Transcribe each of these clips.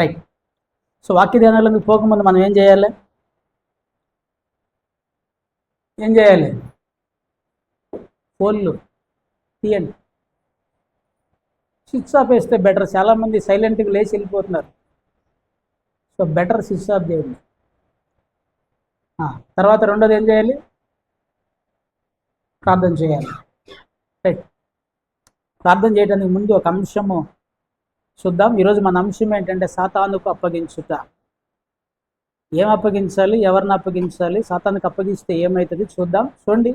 Right. So వాక్య ధ్యానాలకు పోకముందు మనం ఏం చేయాలి? ఫోన్లు తీయండి, స్విచ్ ఆఫ్ వేస్తే బెటర్. చాలామంది సైలెంట్గా లేచి వెళ్ళిపోతున్నారు. సో బెటర్ స్విచ్ ఆఫ్ చేయండి. తర్వాత రెండోది ఏం చేయాలి? ప్రార్థన చేయాలి. రైట్. ప్రార్థన చేయడానికి ముందు ఒక అంశము చూద్దాం. ఈరోజు మన అంశం ఏంటంటే సాతానుకు అప్పగించుట. ఏం అప్పగించాలి, ఎవరిని అప్పగించాలి, సాతానుకు అప్పగిస్తే ఏమవుతుంది చూద్దాం. చూడండి,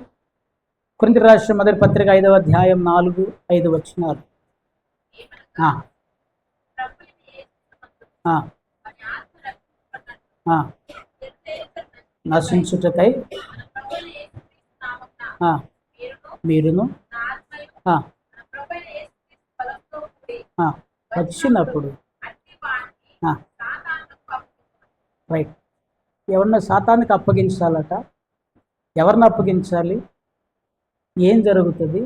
కొరింథీయులకు రాసిన మొదటి పత్రిక 5వ అధ్యాయం 4-5 వచనాలు. నశించుటకై మీరును వచ్చినప్పుడు. రైట్. ఎవరిన సాతానికి అప్పగించాలట. ఎవరిని అప్పగించాలి, ఏం జరుగుతుంది,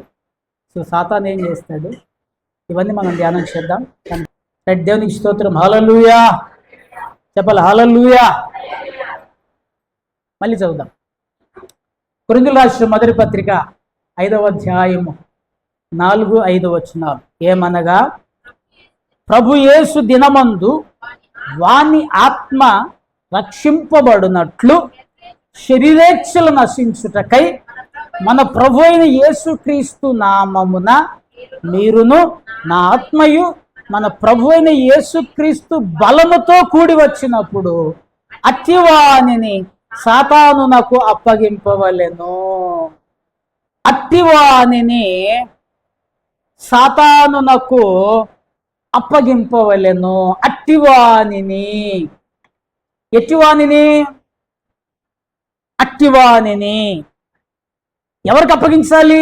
సో సాతాను ఏం చేస్తాడు, ఇవన్నీ మనం ధ్యానం చేద్దాం. రైట్. దేవునికి స్తోత్రం. హల్లెలూయా చెప్పాలి. హల్లెలూయా. మళ్ళీ చదువుదాం. కొరింథీయులకు రాసిన మొదటి పత్రిక 5వ అధ్యాయము 4-5 వచనాలు. ఏమనగా, ప్రభు యేసు దినమందు వాని ఆత్మ రక్షింపబడినట్లు శరీరేచ్ఛలు నశించుటకై మన ప్రభు అయిన యేసుక్రీస్తు నామమున మీరును నా ఆత్మయు మన ప్రభు అయిన యేసుక్రీస్తు బలముతో కూడి వచ్చినప్పుడు అట్టివానిని సాతానునకు అప్పగింపవలెను. అట్టివానిని సాతానునకు అప్పగింపవలెను. అట్టివానిని, ఎట్టివానిని? అట్టివానిని ఎవరికి అప్పగించాలి?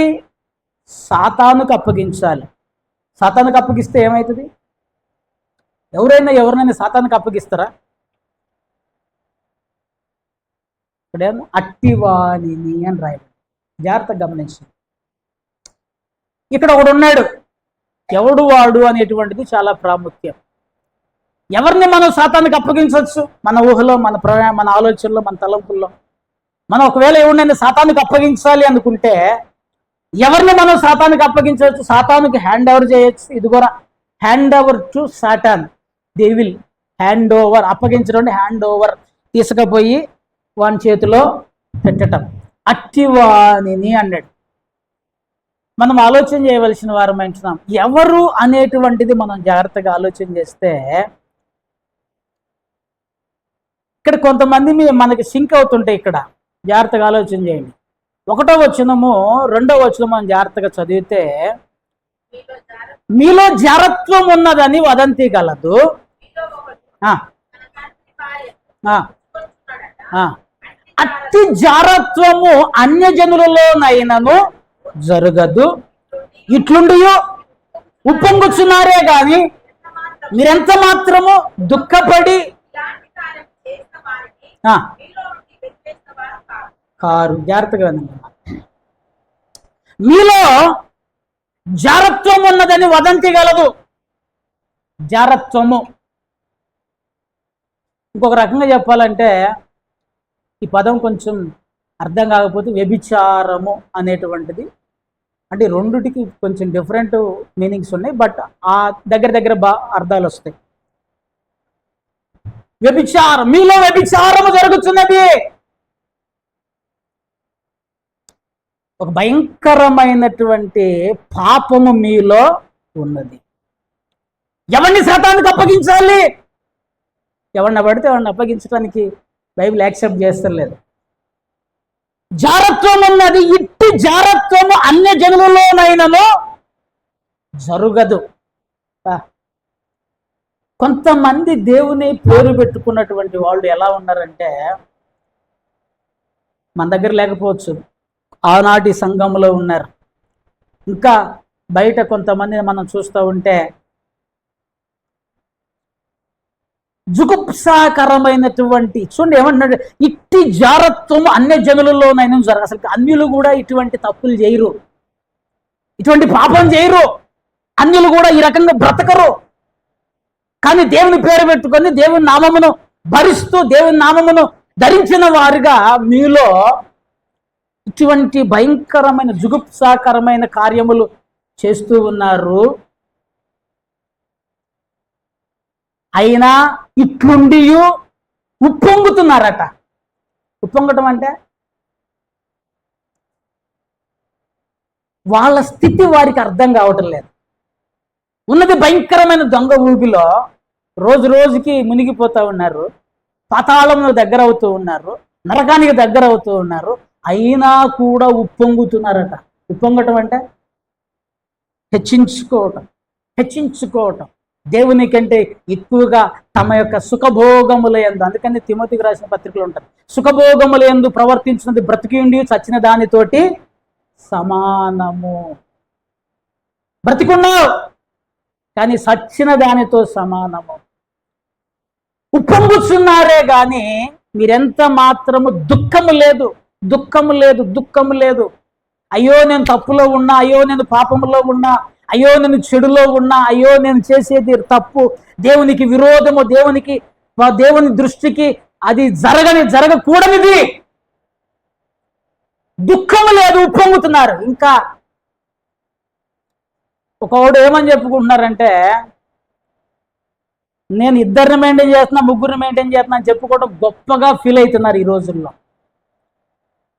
సాతానుకు అప్పగించాలి. సాతానుకు అప్పగిస్తే ఏమవుతుంది? ఎవరినైనా సాతానుకు అప్పగిస్తారా? ఇక్కడేమో అట్టివానిని అని రాయాలి. జాగ్రత్తగా గమనించండి. ఇక్కడ ఒకడు ఉన్నాడు. ఎవడు వాడు అనేటువంటిది చాలా ప్రాముఖ్యం. ఎవరిని మనం సాతానికి అప్పగించవచ్చు? మన ఊహలో, మన ఆలోచనలో, మన తలంపుల్లో. మనం ఒకవేళ ఎవరినైనా సాతానికి అప్పగించాలి అనుకుంటే ఎవరిని మనం సాతానికి అప్పగించవచ్చు? సాతానికి హ్యాండ్ ఓవర్ చేయొచ్చు. ఇది కూడా hand over to Satan. They will hand over. అప్పగించడం, హ్యాండ్ ఓవర్, తీసుకుపోయి వాని చేతిలో పెట్టడం. అట్టివానిని అన్నాడు. మనం ఆలోచన చేయవలసిన వారం అంటున్నాం. ఎవరు అనేటువంటిది మనం జాగ్రత్తగా ఆలోచన చేస్తే ఇక్కడ కొంతమంది మనకి సింక్ అవుతుంటాయి. ఇక్కడ జాగ్రత్తగా ఆలోచన చేయండి. 1వ వచనము 2వ వచనం మనం జాగ్రత్తగా చదివితే, మీలో జారత్వం ఉన్నదని వదంతి గలదు. అట్టి జారత్వము అన్యజనులలోనైనను జరగదు. ఇట్లుండి ఉప్పొంగుచున్నారే గాని మీరెంత మాత్రము దుఃఖపడి కారు. జాగ్రత్తగా మీలో జారత్వం ఉన్నదని వదంతి గలదు. జారత్వము ఇంకొక రకంగా చెప్పాలంటే, ఈ పదం కొంచెం అర్థం కాకపోతే వ్యభిచారము అనేటువంటిది, అంటే రెండుటికి కొంచెం డిఫరెంట్ మీనింగ్స్ ఉన్నాయి, బట్ ఆ దగ్గర అర్థాలు వస్తాయి. వ్యభిచారం, మీలో వ్యభిచారము జరుగుతున్నది. ఒక భయంకరమైనటువంటి పాపము మీలో ఉన్నది. ఎవరిని సాతానికి అప్పగించాలి? ఎవరిని పడితే ఎవరిని అప్పగించడానికి బైబిల్ యాక్సెప్ట్ చేస్తలేదు. జారత్వం ఉన్నది. ఇట్టి జారత్వము అన్య జనులలోనైనను జరుగదు. కొంతమంది దేవుని పేరు పెట్టుకున్నటువంటి వాళ్ళు ఎలా ఉన్నారంటే, మన దగ్గర లేకపోవచ్చు, ఆనాటి సంఘంలో ఉన్నారు. ఇంకా బయట కొంతమందిని మనం చూస్తూ ఉంటే జుగుప్సాకరమైనటువంటి, చూడండి ఏమంటున్నాడు, ఇట్టి జారత్వము అన్య జనులలోనైనా జరగదు. అసలు అన్యులు కూడా ఇటువంటి తప్పులు చేయరు, ఇటువంటి పాపం చేయరు. అన్యులు కూడా ఈ రకంగా బ్రతకరు. కానీ దేవుని పేరు పెట్టుకొని దేవుని నామమును భరిస్తూ దేవుని నామమును ధరించిన వారుగా మీలో ఇటువంటి భయంకరమైన జుగుప్సాకరమైన కార్యములు చేస్తూ ఉన్నారు. అయినా ఇట్లుండి ఉప్పొంగుతున్నారట. ఉప్పొంగటం అంటే వాళ్ళ స్థితి వారికి అర్థం కావటం లేదు. ఉన్నది భయంకరమైన దొంగ ఊపిలో రోజు రోజుకి మునిగిపోతూ ఉన్నారు, పాతాళంలో దగ్గర అవుతూ ఉన్నారు, నరకానికి దగ్గర అవుతూ ఉన్నారు. అయినా కూడా ఉప్పొంగుతున్నారట. ఉప్పొంగటం అంటే హెచ్చించుకోవటం దేవుని కంటే ఎక్కువగా తమ యొక్క సుఖభోగముల యందు. అందుకని తిమోతికి రాసిన పత్రికలు ఉంటారు, సుఖభోగముల యందు ప్రవర్తించినది బ్రతికి ఉండి చచ్చిన దానితోటి సమానము. బ్రతికున్నావు కానీ చచ్చిన దానితో సమానము. ఉప్పొంగుచున్నారే గాని మీరెంత మాత్రము దుఃఖము లేదు. అయ్యో నేను తప్పులో ఉన్నా, అయ్యో నేను పాపములో ఉన్నా, అయ్యో నేను చెడులో ఉన్నా, అయ్యో నేను చేసేది తప్పు, దేవునికి విరోధము, దేవుని దృష్టికి అది జరగకూడనిది. దుఃఖము లేదు, ఉప్పొంగుతున్నారు. ఇంకా ఒకడు ఏమని చెప్పుకుంటున్నారంటే, నేను ఇద్దరిని మెయింటైన్ చేస్తున్నా, ముగ్గురిని మెయింటైన్ చేస్తున్నా అని చెప్పుకోవడం గొప్పగా ఫీల్ అవుతున్నారు ఈ రోజుల్లో.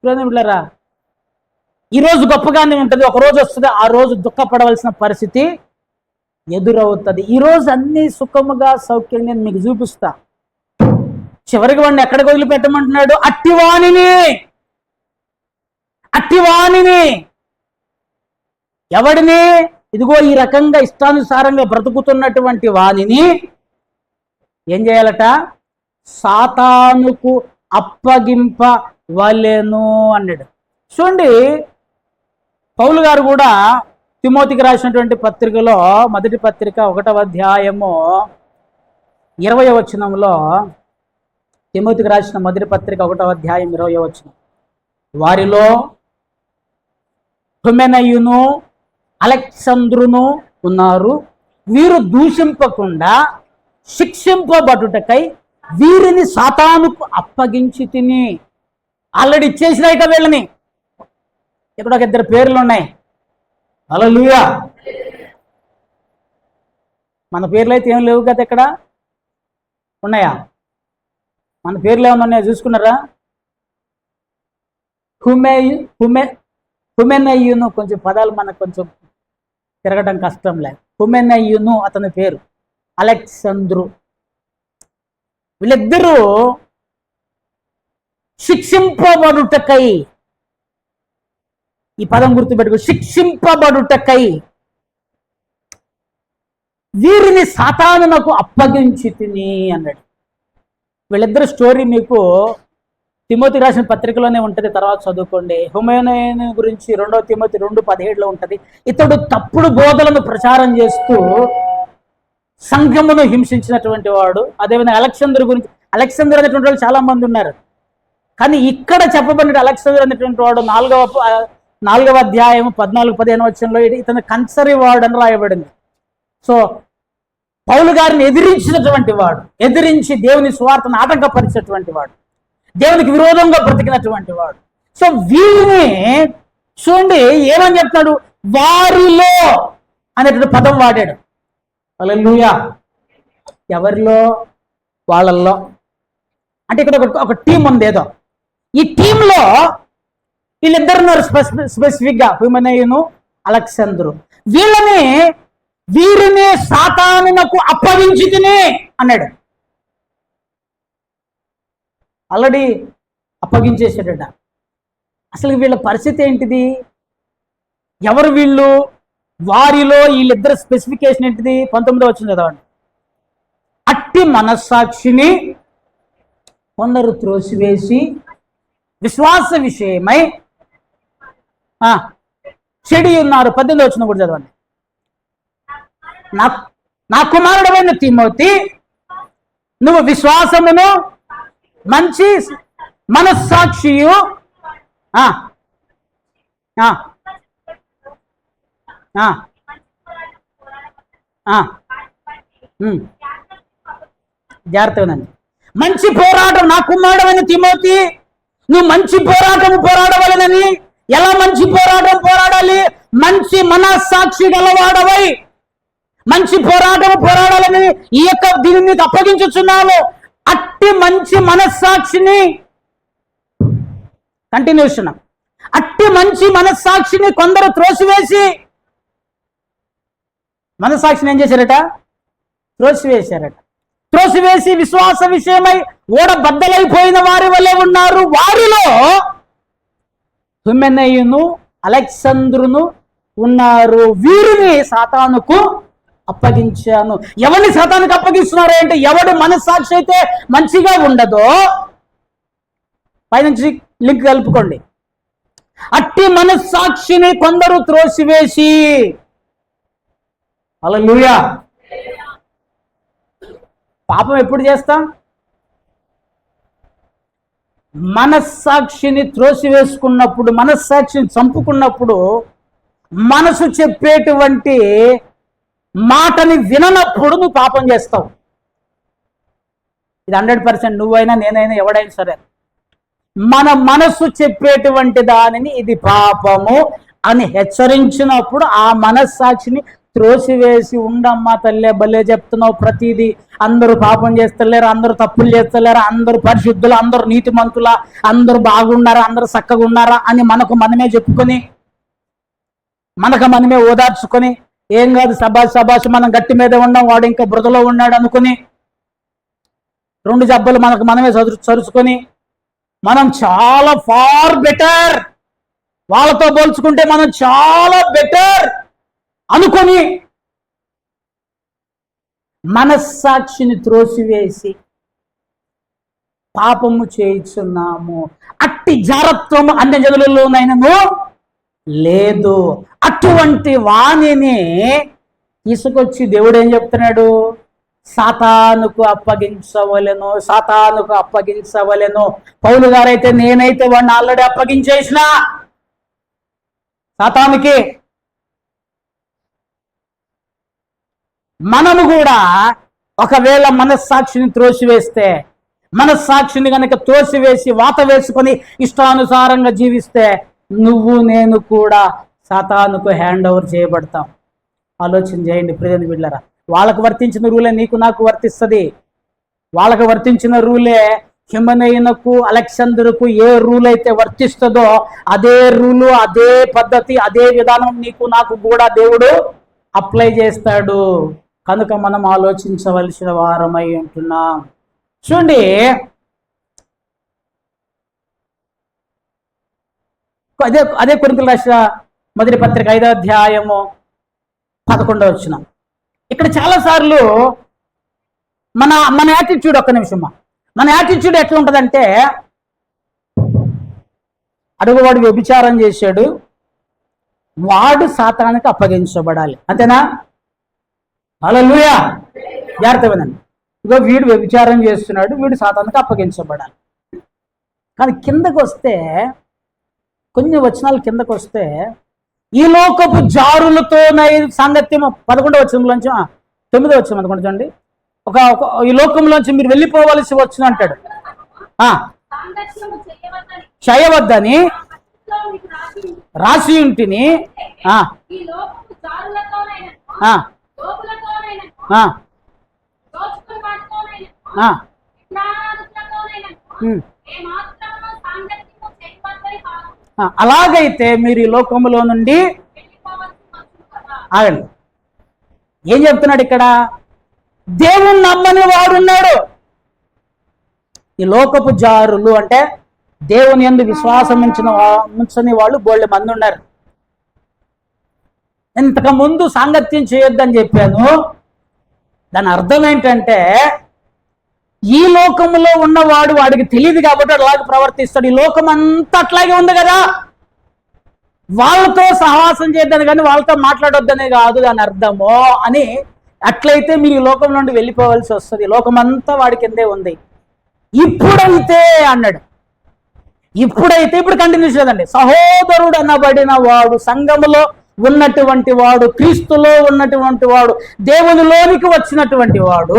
పిల్లరా, ఈ రోజు గొప్పగానే ఉంటుంది, ఒక రోజు వస్తుంది, ఆ రోజు దుఃఖపడవలసిన పరిస్థితి ఎదురవుతుంది. ఈ రోజు అన్ని సుఖముగా సౌఖ్యంగా నేను మీకు చూపిస్తా. చివరికి వాడిని ఎక్కడికి వదిలిపెట్టమంటున్నాడు? అట్టివాణిని ఎవడిని? ఇదిగో ఈ రకంగా ఇష్టానుసారంగా బ్రతుకుతున్నటువంటి వాణిని ఏం చేయాలట? సాతానుకు అప్పగింపవలెను అన్నాడు. చూడండి, పౌలు గారు కూడా తిమోతికి రాసినటువంటి పత్రికలో, మొదటి పత్రిక 1వ అధ్యాయము 20వ వచనంలో, తిమోతికి రాసిన మొదటి పత్రిక 1వ అధ్యాయం 20వ వచనం, వారిలో హుమెనయును అలెగ్జంద్రును ఉన్నారు, వీరు దూషింపకుండా శిక్షింపబడుటకై వీరిని సాతానుకు అప్పగించి తిని. ఆల్రెడీ ఇచ్చేసినాయి కదా వీళ్ళని. ఇక్కడ ఒక ఇద్దరు పేర్లు ఉన్నాయి. హల్లెలూయా. మన పేర్లు అయితే ఏం లేవు కదా. ఇక్కడ ఉన్నాయా? మన పేర్లు ఏమన్నా ఉన్నాయా? చూసుకున్నారా? హుమెనయ్యును, కొంచెం పదాలు మనకు కొంచెం తిరగడం కష్టం లేదు. హుమెనయ్యును అతని పేరు, అలెగ్జంద్రు. వీళ్ళిద్దరూ శిక్షింపబడుటకై, ఈ పదం గుర్తుపెట్టుకో, శిక్షింపబడుటకై వీరిని సాతానునకు అప్పగించి తిని అన్నాడు. వీళ్ళిద్దరు స్టోరీ మీకు తిమోతి రాసిన పత్రికలోనే ఉంటుంది, తర్వాత చదువుకోండి. హుమెనయును గురించి 2వ తిమోతి 2:17 ఉంటుంది. ఇతడు తప్పుడు బోధలను ప్రచారం చేస్తూ సంఘమును హింసించినటువంటి వాడు. అదేవిధంగా అలెగ్జంద్రు గురించి, అలెగ్జంద్రు అనేటువంటి వాళ్ళు చాలా మంది ఉన్నారు, కానీ ఇక్కడ చెప్పబడిన అలెగ్జంద్రు అనేటువంటి వాడు 4వ అధ్యాయం 14-15 వచనంలో ఇతను కన్సరి వాడు అని రాయబడింది. సో పౌలు గారిని ఎదిరించినటువంటి వాడు, ఎదిరించి దేవుని సువార్తను ఆటంకపరిచినటువంటి వాడు, దేవునికి విరోధంగా బ్రతికినటువంటి వాడు. సో వీరిని చూడండి ఏమని చెప్తాడు? వారిలో అనేటువంటి పదం వాడాడు. హల్లెలూయా. ఎవరిలో? వాళ్ళల్లో. అంటే ఇక్కడ ఒక టీం ఉంది ఏదో. ఈ టీంలో వీళ్ళిద్దరున్నారు స్పెసిఫిక్గా, హుమెనయును అలెగ్జంద్రు. వీరిని సాతానునకు అప్పగించి తిని అన్నాడు. ఆల్రెడీ అప్పగించేసాడట. అసలు వీళ్ళ పరిస్థితి ఏంటిది? ఎవరు వీళ్ళు? వారిలో వీళ్ళిద్దరు స్పెసిఫికేషన్ ఏంటిది? 19వ వచనం చదవండి. అట్టి మనస్సాక్షిని కొందరు త్రోసివేసి విశ్వాస విషయమై చెడి ఉన్నారు. 18వ వచనం కూడా చదవండి. నా కుమారుడైన తిమోతి, నువ్వు విశ్వాసమును మంచి మనస్సాక్షియు జాగ్రత్తగానండి. మంచి పోరాటం, నా కుమారుడైన తిమోతి, నువ్వు మంచి పోరాటం పోరాడవలనని. ఎలా మంచి పోరాటం పోరాడాలి? మంచి మనస్సాక్షి గలవాడవై మంచి పోరాటం పోరాడాలని ఈ యొక్క దీన్ని నీకు అప్పగించుచున్నాను. అట్టి మంచి మనస్సాక్షిని కంటిన్యూషన్, అట్టి మంచి మనస్సాక్షిని కొందరు త్రోసివేసి, మనస్సాక్షిని ఏం చేశారట? త్రోసివేశారట. త్రోసివేసి విశ్వాస విషయమై ఓడబద్దలైపోయిన వారి వలె ఉన్నారు. వారిలో హుమెనయును అలెగ్జంద్రును ఉన్నారు. వీరిని సాతానుకు అప్పగించాను. ఎవరిని సాతానుకు అప్పగిస్తున్నారు అంటే, ఎవడు మనస్సాక్షి అయితే మంచిగా ఉండదో, పైనుంచి లింక్ కలుపుకోండి, అట్టి మనస్సాక్షిని కొందరు త్రోసివేసి. హల్లెలూయా. పాపం ఎప్పుడు చేస్తాం? మనస్సాక్షిని త్రోసివేసుకున్నప్పుడు, మనస్సాక్షిని చంపుకున్నప్పుడు, మనసు చెప్పేటువంటి మాటని విననప్పుడు నువ్వు పాపం చేస్తావు. ఇది 100% నువ్వైనా నేనైనా ఎవడైనా సరే. మన మనస్సు చెప్పేటువంటి దానిని ఇది పాపము అని హెచ్చరించినప్పుడు ఆ మనస్సాక్షిని త్రోసివేసి, ఉండమ్మా తల్లే భలే చెప్తున్నావు, ప్రతిదీ అందరూ పాపం చేస్తలేరు, అందరూ తప్పులు చేస్తలేరు, అందరూ పరిశుద్ధులు, అందరూ నీతిమంతుల, అందరూ బాగున్నారా, అందరూ చక్కగా ఉన్నారా అని మనకు మనమే చెప్పుకొని, మనకు మనమే ఓదార్చుకొని, ఏం కాదు సబాష్ మనం గట్టి మీద ఉన్నాం, వాడు ఇంకా బురదలో ఉన్నాడు అనుకుని 2 జబ్బలు మనకు మనమే చరుచుకొని, మనం చాలా ఫార్ బెటర్, వాళ్ళతో పోల్చుకుంటే మనం చాలా బెటర్ అనుకొని మనస్సాక్షిని త్రోసివేసి పాపము చేయుచున్నాము. అట్టి జారత్వము అన్ని జనులలోనైనను లేదు. అటువంటి వాణిని తీసుకొచ్చి దేవుడు ఏం చెప్తున్నాడు? సాతానుకు అప్పగించవలెను, సాతానుకు అప్పగించవలెను. పౌలు గారైతే, నేనైతే వాడిని ఆల్రెడీ అప్పగించేసిన సాతానుకి. మనము కూడా ఒకవేళ మనస్సాక్షిని త్రోసివేస్తే, మనస్సాక్షిని కనుక తోసివేసి వాత వేసుకొని ఇష్టానుసారంగా జీవిస్తే, నువ్వు నేను కూడా సాతానుకు హ్యాండ్ ఓవర్ చేయబడతాం. ఆలోచన చేయండి ప్రియని బిడ్డలారా. వాళ్ళకు వర్తించిన రూలే నీకు నాకు వర్తిస్తుంది. వాళ్ళకు వర్తించిన రూలే హిమనయునకు అలెగ్జంద్రుకు ఏ రూల్ అయితే వర్తిస్తుందో అదే రూలు, అదే పద్ధతి, అదే విధానం నీకు నాకు కూడా దేవుడు అప్లై చేస్తాడు. కనుక మనం ఆలోచించవలసిన వారమై ఉంటున్నాం. చూడండి, అదే కొరింథీయులకు రాసిన మొదటి పత్రిక 5వ అధ్యాయము 11వ వచనం. ఇక్కడ చాలాసార్లు మన యాటిట్యూడ్, ఒక్క నిమిషం, మన యాటిట్యూడ్ ఎట్లా ఉంటుందంటే, అడుగువాడు వ్యభిచారం చేశాడు, వాడు సాతానుకు అప్పగించబడాలి, అంతేనా? హల్లెలూయా. జాగ్రత్త వినండి. ఇగో వీడు వ్యభిచారం చేస్తున్నాడు, వీడు సాతానుకు అప్పగించబడాలి. కానీ కిందకు వస్తే, కొన్ని వచనాలు కిందకు వస్తే, ఈ లోకపు జారులతో సాంగత్యం 11వ వచనంలోంచి 9వ వచనం అనుకుంటా చూడండి. ఈ లోకంలోంచి మీరు వెళ్ళిపోవలసి వచ్చును అంటాడు. చేయవద్దని రాసి ఉంటిని, అలాగైతే మీరు ఈ లోకములో నుండి ఆగండి. ఏం చెప్తున్నాడు ఇక్కడ? దేవుణ్ణి నమ్మని వాడున్నాడు. ఈ లోకపు జారులు అంటే దేవుని యందు విశ్వాసం ఉంచని వాళ్ళు బోళ్ళ మంది ఉన్నారు. ఇంతకు ముందు సాంగత్యం చేయొద్దని చెప్పాను. దాని అర్థం ఏంటంటే, ఈ లోకంలో ఉన్నవాడు వాడికి తెలియదు కాబట్టి అలాగే ప్రవర్తిస్తాడు. ఈ లోకం అంతా అట్లాగే ఉంది కదా, వాళ్ళతో సహవాసం చేయొద్దని కానీ వాళ్ళతో మాట్లాడొద్దనే కాదు దాని అర్థము అని. అట్లయితే మీరు ఈ లోకం నుండి వెళ్ళిపోవాల్సి వస్తుంది. లోకం అంతా వాడి కిందే ఉంది. ఇప్పుడైతే అన్నాడు, ఇప్పుడైతే, ఇప్పుడు కంటిన్యూ చేయదండి. సహోదరుడు అనబడిన వాడు, సంఘములో ఉన్నటువంటి వాడు, క్రీస్తులో ఉన్నటువంటి వాడు, దేవునిలోనికి వచ్చినటువంటి వాడు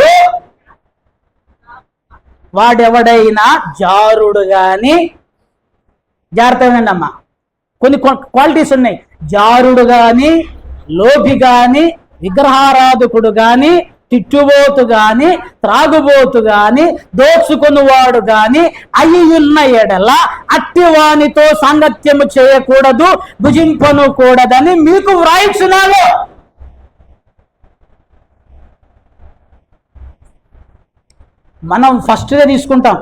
వాడెవడైనా జారుడు గాని, జాగ్రత్తగా అమ్మా, కొన్ని క్వాలిటీస్ ఉన్నాయి. జారుడు గాని, లోభి గాని, విగ్రహారాధకుడు గాని, తిట్టుబోతు గాని, త్రాగుబోతు గాని, దోచుకునివాడు గాని అయ్యున్న ఎడల అట్టివానితో సాంగత్యము చేయకూడదు, భుజింపను కూడదని మీకు వ్రాయించున్నాను. మనం ఫస్ట్గా తీసుకుంటాం,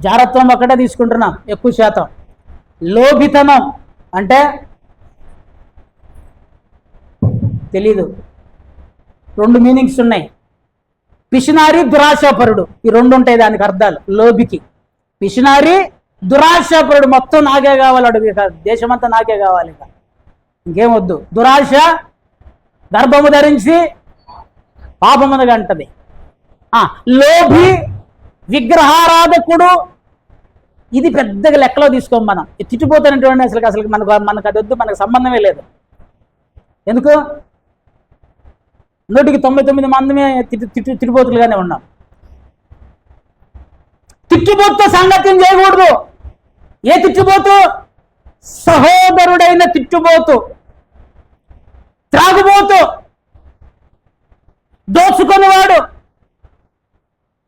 జారత్వం ఒక్కటే తీసుకుంటున్నాం ఎక్కువ శాతం. లోభితనం అంటే తెలీదు, రెండు మీనింగ్స్ ఉన్నాయి. పిసినారి, దురాశాపరుడు, ఈ రెండు ఉంటాయి దానికి అర్థాలు. లోభికి పిసినారి, దురాశాపరుడు, మొత్తం నాకే కావాలి, అడుగు దేశమంతా నాకే కావాలి, ఇంకేం వద్దు. దురాశ గర్భము ధరించి పాపమునగా అంటది. లోభి, విగ్రహారాధకుడు, ఇది పెద్దగా లెక్కలో తీసుకోం మనం. తిట్టిపోతున్నటువంటి అసలు మనకు అది వద్దు, మనకు సంబంధమే లేదు. ఎందుకు? 199 మందిమే తిట్టుబోతులుగానే ఉన్నాం. తిట్టుబోతుతో సాంగత్యం చేయకూడదు. ఏ తిట్టుబోతు? సహోదరుడైన తిట్టుబోతు, త్రాగుబోతు, దోచుకునేవాడు,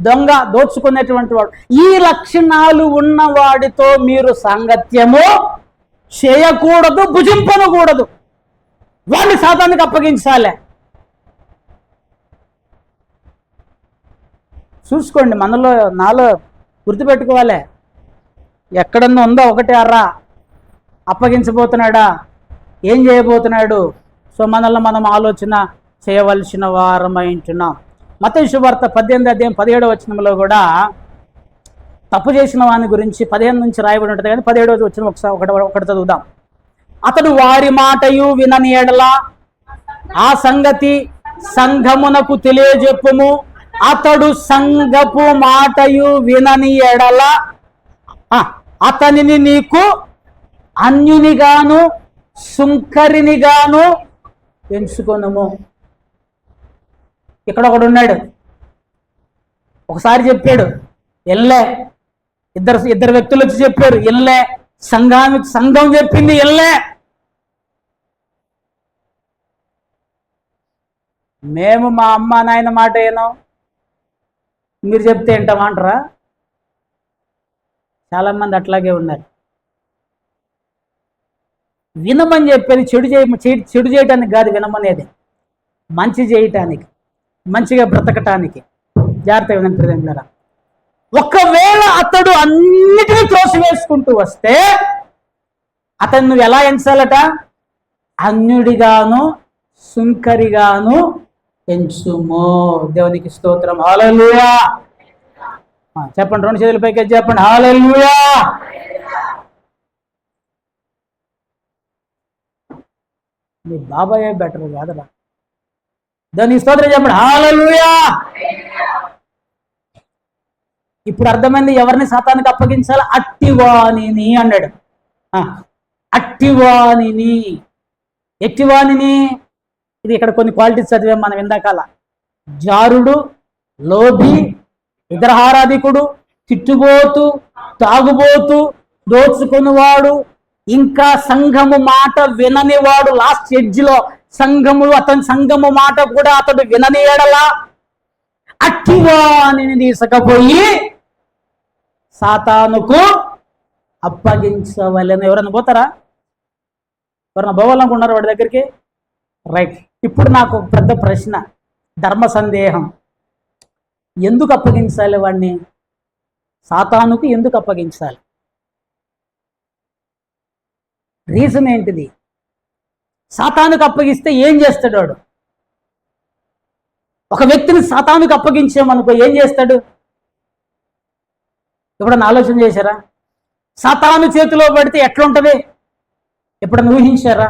దొంగ, దోచుకునేటువంటి వాడు, ఈ లక్షణాలు ఉన్నవాడితో మీరు సాంగత్యము చేయకూడదు, భుజింపనకూడదు. వాడిని సాతానికి అప్పగించాలి. చూసుకోండి, మనలో నాలో గుర్తుపెట్టుకోవాలి. ఎక్కడన్నా ఉందో ఒకటి అర్రా, అప్పగించబోతున్నాడా, ఏం చేయబోతున్నాడు. సో మనల్ని మనం ఆలోచన చేయవలసిన వారమై ఉంటున్నాం. మత్తయి శుభవార్త 18:17 కూడా తప్పు చేసిన వాని గురించి 15 నుంచి రాయబడి ఉంటుంది, కానీ 17 వచ్చిన ఒకటి చదువుదాం. అతడు వారి మాటయు వినని ఎడల ఆ సంగతి సంఘమునకు తెలియజెప్పుము. అతడు సంఘపు మాటయు వినని ఎడల అతనిని నీకు అన్యునిగాను సుంకరినిగాను ఎంచుకొనుము. ఇక్కడ ఒకడు ఉన్నాడు, ఒకసారి చెప్పాడు ఎల్లే, ఇద్దరు వ్యక్తులు వచ్చి చెప్పారు ఎల్లే, సంఘం చెప్పింది ఎల్లే. మేము మా అమ్మ నాయన మాట ఏనో, మీరు చెప్తే ఏంటమంటారా? చాలామంది అట్లాగే ఉన్నారు. వినమని చెప్పేది చెడు చేయటానికి కాదు, వినమనేది మంచి చేయటానికి, మంచిగా బ్రతకటానికి. జాగ్రత్తగా వినండి ప్రియమైనవారా. ఒకవేళ అతడు అన్నిటినీ త్రోసివేసుకుంటూ వస్తే అతను నువ్వు ఎలా ఎంచాలట? అన్యుడిగాను సుంకరిగాను ఎంచుమో. దేవునికి స్తోత్రం. హల్లెలూయా చెప్పండి, 2 చేతుల పైకి చెప్పండి, హల్లెలూయా. మీ బాబాయ్ బెటర్ కాదరా. దేవునికి స్తోత్రం చెప్పండి, హల్లెలూయా. ఇప్పుడు అర్థమైంది ఎవరిని సాతానికి అప్పగించాలి? అట్టివాణిని అన్నాడు. అట్టివాణిని, ఎట్టివాణిని, ఇది ఇక్కడ కొన్ని క్వాలిటీస్ చదివాం మనం ఇందాకాల. జారుడు, లోభి, విగ్రహారాధికుడు, తిట్టుబోతు, తాగుబోతు, దోచుకునివాడు, ఇంకా సంఘము మాట విననివాడు. లాస్ట్ ఎడ్జ్లో అతని సంఘము మాట కూడా అతడు వినని ఎడలా అట్టివాణిని తీసుకపోయి సాతానుకు అప్పగించవలెను. ఎవరైనా పోతారా? ఎవరైనా పోవాలనుకున్నారు వాడి దగ్గరికి? రైట్. ఇప్పుడు నాకు ఒక పెద్ద ప్రశ్న, ధర్మ సందేహం. ఎందుకు అప్పగించాలి వాడిని? సాతానుకు ఎందుకు అప్పగించాలి? రీజన్ ఏంటిది? సాతానుకు అప్పగిస్తే ఏం చేస్తాడు వాడు? ఒక వ్యక్తిని సాతానుకు అప్పగించామనుకో ఏం చేస్తాడు? ఎప్పుడన్నా ఆలోచన చేశారా? సాతాను చేతిలో పడితే ఎట్లుంటది? ఎప్పుడన్నా ఊహించారా?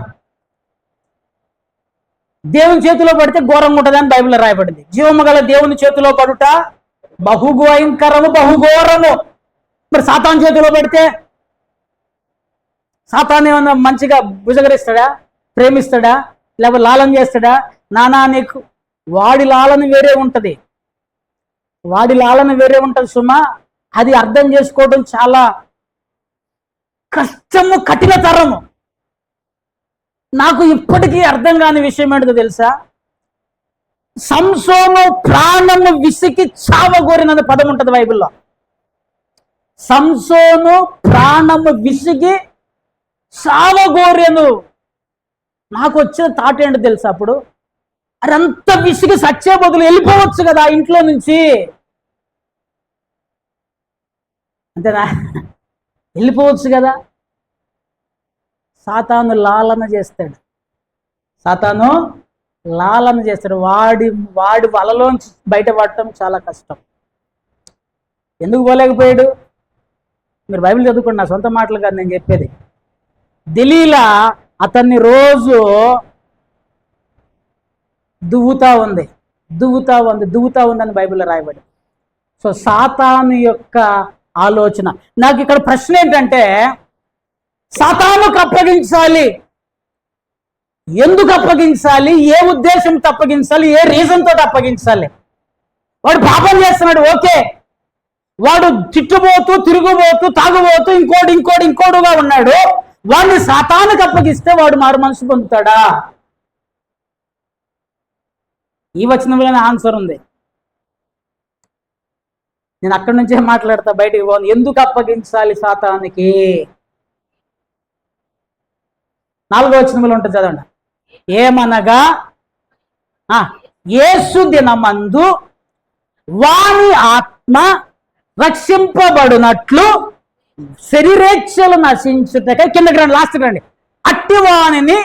దేవుని చేతిలో పడితే ఘోరంగా ఉంటుంది అని బైబిల్లో రాయబడింది. జీవము గల దేవుని చేతిలో పడుట బహుభయంకరము, బహుఘోరము. మరి సాతాను చేతిలో పడితే సాతాను ఏమన్నా మంచిగా భుజగరిస్తాడా? ప్రేమిస్తాడా? లేకపోతే లాలన చేస్తాడా? నానా నీకు వాడి లాలన వేరే ఉంటుంది, వాడి లాలన వేరే ఉంటుంది సుమా. అది అర్థం చేసుకోవడం చాలా కష్టము, కఠినతరము. నాకు ఇప్పటికీ అర్థం కాని విషయం ఏంటో తెలుసా? సంసోను ప్రాణము విసికి చావగోరిన పదం ఉంటుంది బైబిల్లో. సంసోను ప్రాణము విసిగి చావగోరెను. నాకు వచ్చిన థాట్ ఏంటో తెలుసా? అప్పుడు అదంతా విసిగి సచ్చే బదులు వెళ్ళిపోవచ్చు కదా ఇంట్లో నుంచి. అంతేనా? వెళ్ళిపోవచ్చు కదా. సాతాను లాలన చేస్తాడు. సాతాను లాలన చేస్తాడు. వాడి వలలోంచి బయటపడటం చాలా కష్టం. ఎందుకు పోలేకపోయాడు? మీరు బైబిల్ చదువుకోండి, నా సొంత మాటలు కాదు నేను చెప్పేది. దెలీలా అతన్ని రోజు దువ్వుతా ఉంది అని బైబిల్లో రాయబడి. సో సాతాను యొక్క ఆలోచన. నాకు ఇక్కడ ప్రశ్న ఏంటంటే, సాతానుకు అప్పగించాలి, ఎందుకు అప్పగించాలి? ఏ ఉద్దేశంతో అప్పగించాలి? ఏ రీజన్ తోటి అప్పగించాలి? వాడు పాపం చేస్తున్నాడు, ఓకే. వాడు తిట్టుబోతూ, తిరుగుబోతూ, తాగుబోతూ, ఇంకోడుగా ఉన్నాడు. వాడిని సాతానుకు అప్పగిస్తే వాడు మారు మనసు పొందుతాడా? ఈ వచనంలోనే ఆన్సర్ ఉంది. నేను అక్కడి నుంచే మాట్లాడతా, బయటికి పోను. ఎందుకు అప్పగించాలి సాతానికి? 4వ వచనంలో ఉంటుంది, చదవండి. ఏమనగా యేసు దినమందు వాని ఆత్మ రక్షింపబడినట్లు శరీరేచ్ఛలు నశించుటకై, కిందకి రండి, లాస్ట్కి రండి, అట్టి వానిని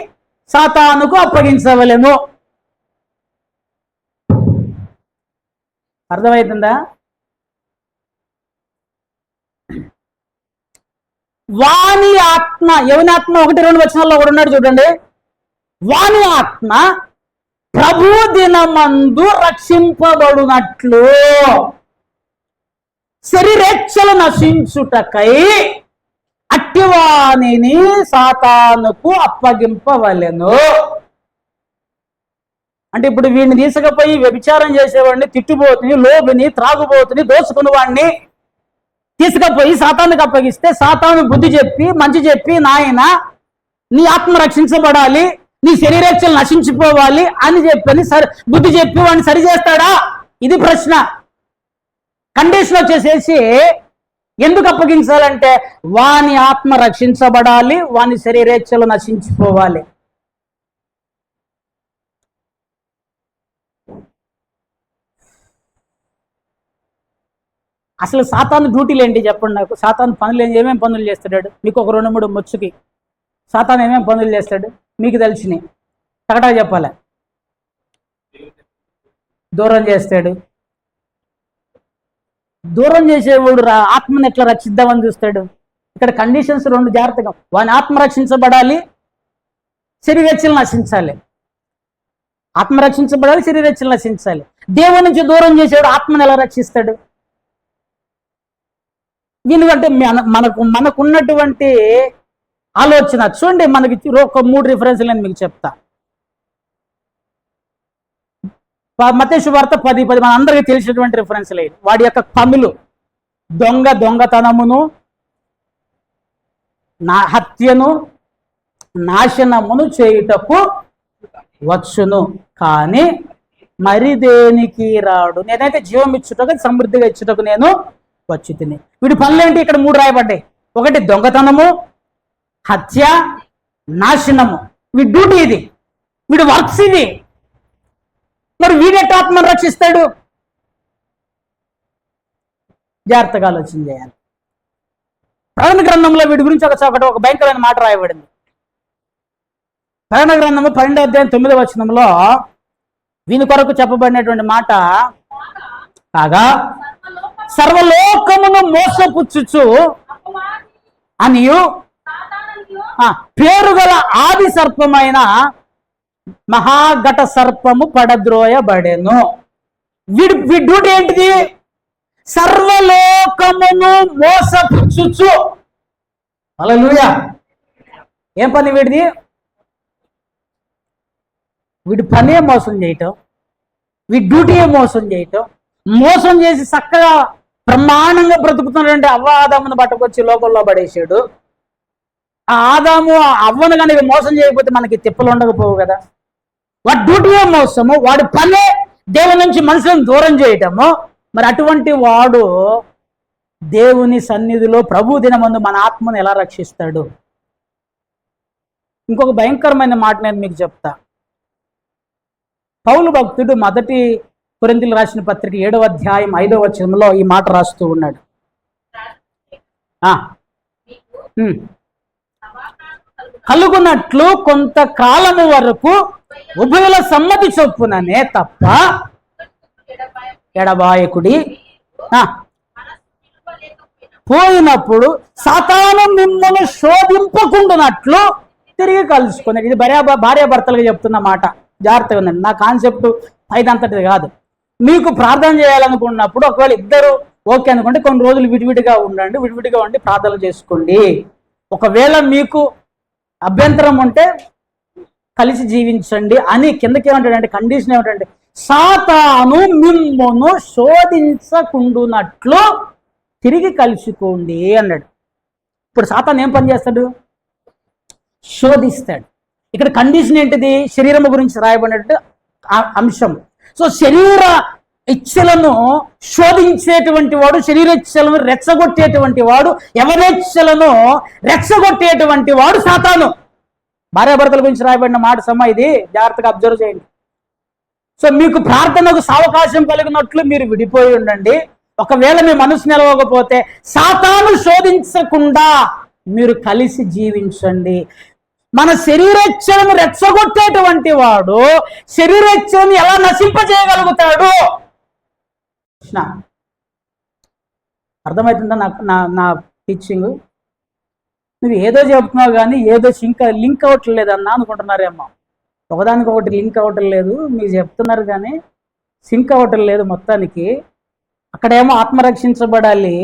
సాతానుకు అప్పగించవలెను. అర్థమవుతుందా? వాని ఆత్మ, ఎవని ఆత్మ? 1-2 వచనాల్లో కూడా ఉన్నాడు చూడండి. వాని ఆత్మ ప్రభు దినమందు రక్షింపబడినట్లు శరీరేచ్ఛలు నశించుటకై అట్టివానిని సాతానుకు అప్పగింపవలెను. అంటే ఇప్పుడు వీడిని తీసుకుపోయి వ్యభిచారం చేసేవాడిని, తిట్టుబోతుని, లోబిని, త్రాగుబోతుని, దోసుకుని వాడిని తీసుకుపోయి సాతానుకు అప్పగిస్తే సాతాను బుద్ధి చెప్పి, మంచి చెప్పి, నాయన నీ ఆత్మ రక్షించబడాలి, నీ శరీరేచ్ఛలు నశించిపోవాలి అని చెప్పని బుద్ధి చెప్పి వాడిని సరి చేస్తాడా? ఇది ప్రశ్న. కండిషన్ వచ్చేసేసి ఎందుకు అప్పగించాలంటే వాని ఆత్మ రక్షించబడాలి, వాని శరీరేచ్ఛలు నశించిపోవాలి. అసలు సాతాను డ్యూటీలు ఏంటి చెప్పండి నాకు? సాతాను పనులు ఏమేమి పనులు చేస్తాడు? మీకు ఒక 2-3 ముచ్చుకి సాతాను ఏమేమి పనులు చేస్తాడు మీకు తెలిసినాయి తగటా చెప్పాలి. దూరం చేస్తాడు. దూరం చేసేవాడు ఆత్మను ఎట్లా రక్షిద్దామని చూస్తాడు. ఇక్కడ కండిషన్స్ 2 జాగ్రత్తగా. వాని ఆత్మ రక్షించబడాలి, శరీరేచ్ఛలు నశించాలి. ఆత్మ రక్షించబడాలి, శరీరేచ్ఛలు నశించాలి. దేవుని నుంచి దూరం చేసేవాడు ఆత్మను ఎలా రక్షిస్తాడు? ఎందుకంటే మనకున్నటువంటి ఆలోచన చూడండి. మనకి ఒక 3 రిఫరెన్స్లు నేను మీకు చెప్తా. మత్తయి సువార్త 10:10 మన అందరికీ తెలిసినటువంటి రిఫరెన్స్లు. వాడి యొక్క పనులు దొంగతనమును, హత్యను, నాశనమును చేయుటకు వచ్చును, కానీ మరి దేనికి రాడు. నేనైతే జీవం ఇచ్చుటకు, సమృద్ధిగా ఇచ్చుటకు నేను వచ్చి తిని. వీడి పనులేంటి? ఇక్కడ 3 రాయబడ్డాయి. 1 దొంగతనము, హత్య, నాశనము. వీడి డ్యూటీ ఇది, వీడి వర్క్స్ ఇది. మరి వీడెట్ట ఆత్మను రక్షిస్తాడు? జాగ్రత్తగా ఆలోచన చేయాలి. ప్రకటన గ్రంథంలో వీడి గురించి ఒక భయంకరమైన మాట రాయబడింది. ప్రకటన గ్రంథము 12వ అధ్యాయం 9వ వచనంలో వీని కొరకు చెప్పబడినటువంటి మాట, కాగా సర్వలోకమును మోసపుచ్చుచు అనియు పేరుగల ఆది సర్పమైన మహాఘట సర్పము పడద్రోయబడెను. వీడి డ్యూటీ ఏంటిది? సర్వలోకమును మోసపుచ్చుచు. హల్లెలూయా. ఏం పని వీడిది? వీడి పనే మోసం చేయటం, వీడి డ్యూటీయే మోసం చేయటం. మోసం చేసి చక్కగా బ్రహ్మాండంగా బ్రతుకుతున్నటువంటి అవ్వ ఆదామును పట్టుకొచ్చి లోకంలో పడేసాడు. ఆ ఆదాము అవ్వను కానీ మోసం చేయకపోతే మనకి తిప్పలు ఉండకపోవు కదా. వాడి డ్యూటీయే మోసము, వాడి పనే దేవుని నుంచి మనుషులను దూరం చేయటము. మరి అటువంటి వాడు దేవుని సన్నిధిలో ప్రభు దినమందు మన ఆత్మను ఎలా రక్షిస్తాడు? ఇంకొక భయంకరమైన మాట నేను మీకు చెప్తా. పౌలు భక్తుడు మొదటి కొరింథీయులకు రాసిన పత్రిక 7వ అధ్యాయం 5వ వచనంలో ఈ మాట రాస్తూ ఉన్నాడు. కలుగునట్లు కొంతకాలము వరకు ఉభయుల సమ్మతి చొప్పుననే తప్ప ఎడబాయకుడి పోయినప్పుడు సాతాను మిమ్మల్ని శోధింపకుండానట్లు తిరిగి కలుసుకున్నాడు. ఇది భార్యాభర్తలుగా చెప్తున్న మాట. జాగ్రత్తగా ఉందండి. నా కాన్సెప్ట్ పైదంతటిది కాదు. మీకు ప్రార్థన చేయాలనుకున్నప్పుడు ఒకవేళ ఇద్దరు ఓకే అనుకుంటే కొన్ని రోజులు విడివిడిగా ఉండండి, విడివిడిగా ఉండి ప్రార్థన చేసుకోండి. ఒకవేళ మీకు అభ్యంతరం ఉంటే కలిసి జీవించండి అని కిందకి ఏమంటాడంటే కండిషన్ ఏమిటంటే సాతాను మిమ్మును శోధించకుండునట్లు తిరిగి కలుసుకోండి అన్నాడు. ఇప్పుడు సాతాను ఏం పని చేస్తాడు? శోధిస్తాడు. ఇక్కడ కండిషన్ ఏంటిది? శరీరము గురించి రాయబడినట్టు అంశం. సో శరీర ఇచ్చలను శోధించేటువంటి వాడు, శరీర ఇచ్చలను రెచ్చగొట్టేటువంటి వాడు, ఎవరెచ్చలను రెచ్చగొట్టేటువంటి వాడు సాతాను. భార్యాభర్తల గురించి రాయబడిన మాట ఇది జాగ్రత్తగా అబ్జర్వ్ చేయండి. సో మీకు ప్రార్థనకు సావకాశం కలిగినట్లు మీరు విడిపోయి ఉండండి. ఒకవేళ మీ మనసు నిలవకపోతే సాతాను శోధించకుండా మీరు కలిసి జీవించండి. మన శరీరేచ్ఛలను రెచ్చగొట్టేటువంటి వాడు శరీరేచ్ఛలను ఎలా నశింపజేయగలుగుతాడు? అర్థమవుతుందా నా టీచింగ్? నువ్వు ఏదో చెప్తున్నావు కానీ ఏదో లింక్ అవ్వట్లేదన్నా అనుకుంటున్నారేమో. ఒకదానికి ఒకటి లింక్ అవ్వటం లేదు, మీరు చెప్తున్నారు కానీ సింక్ అవ్వటం లేదు మొత్తానికి. అక్కడేమో ఆత్మ రక్షించబడాలి,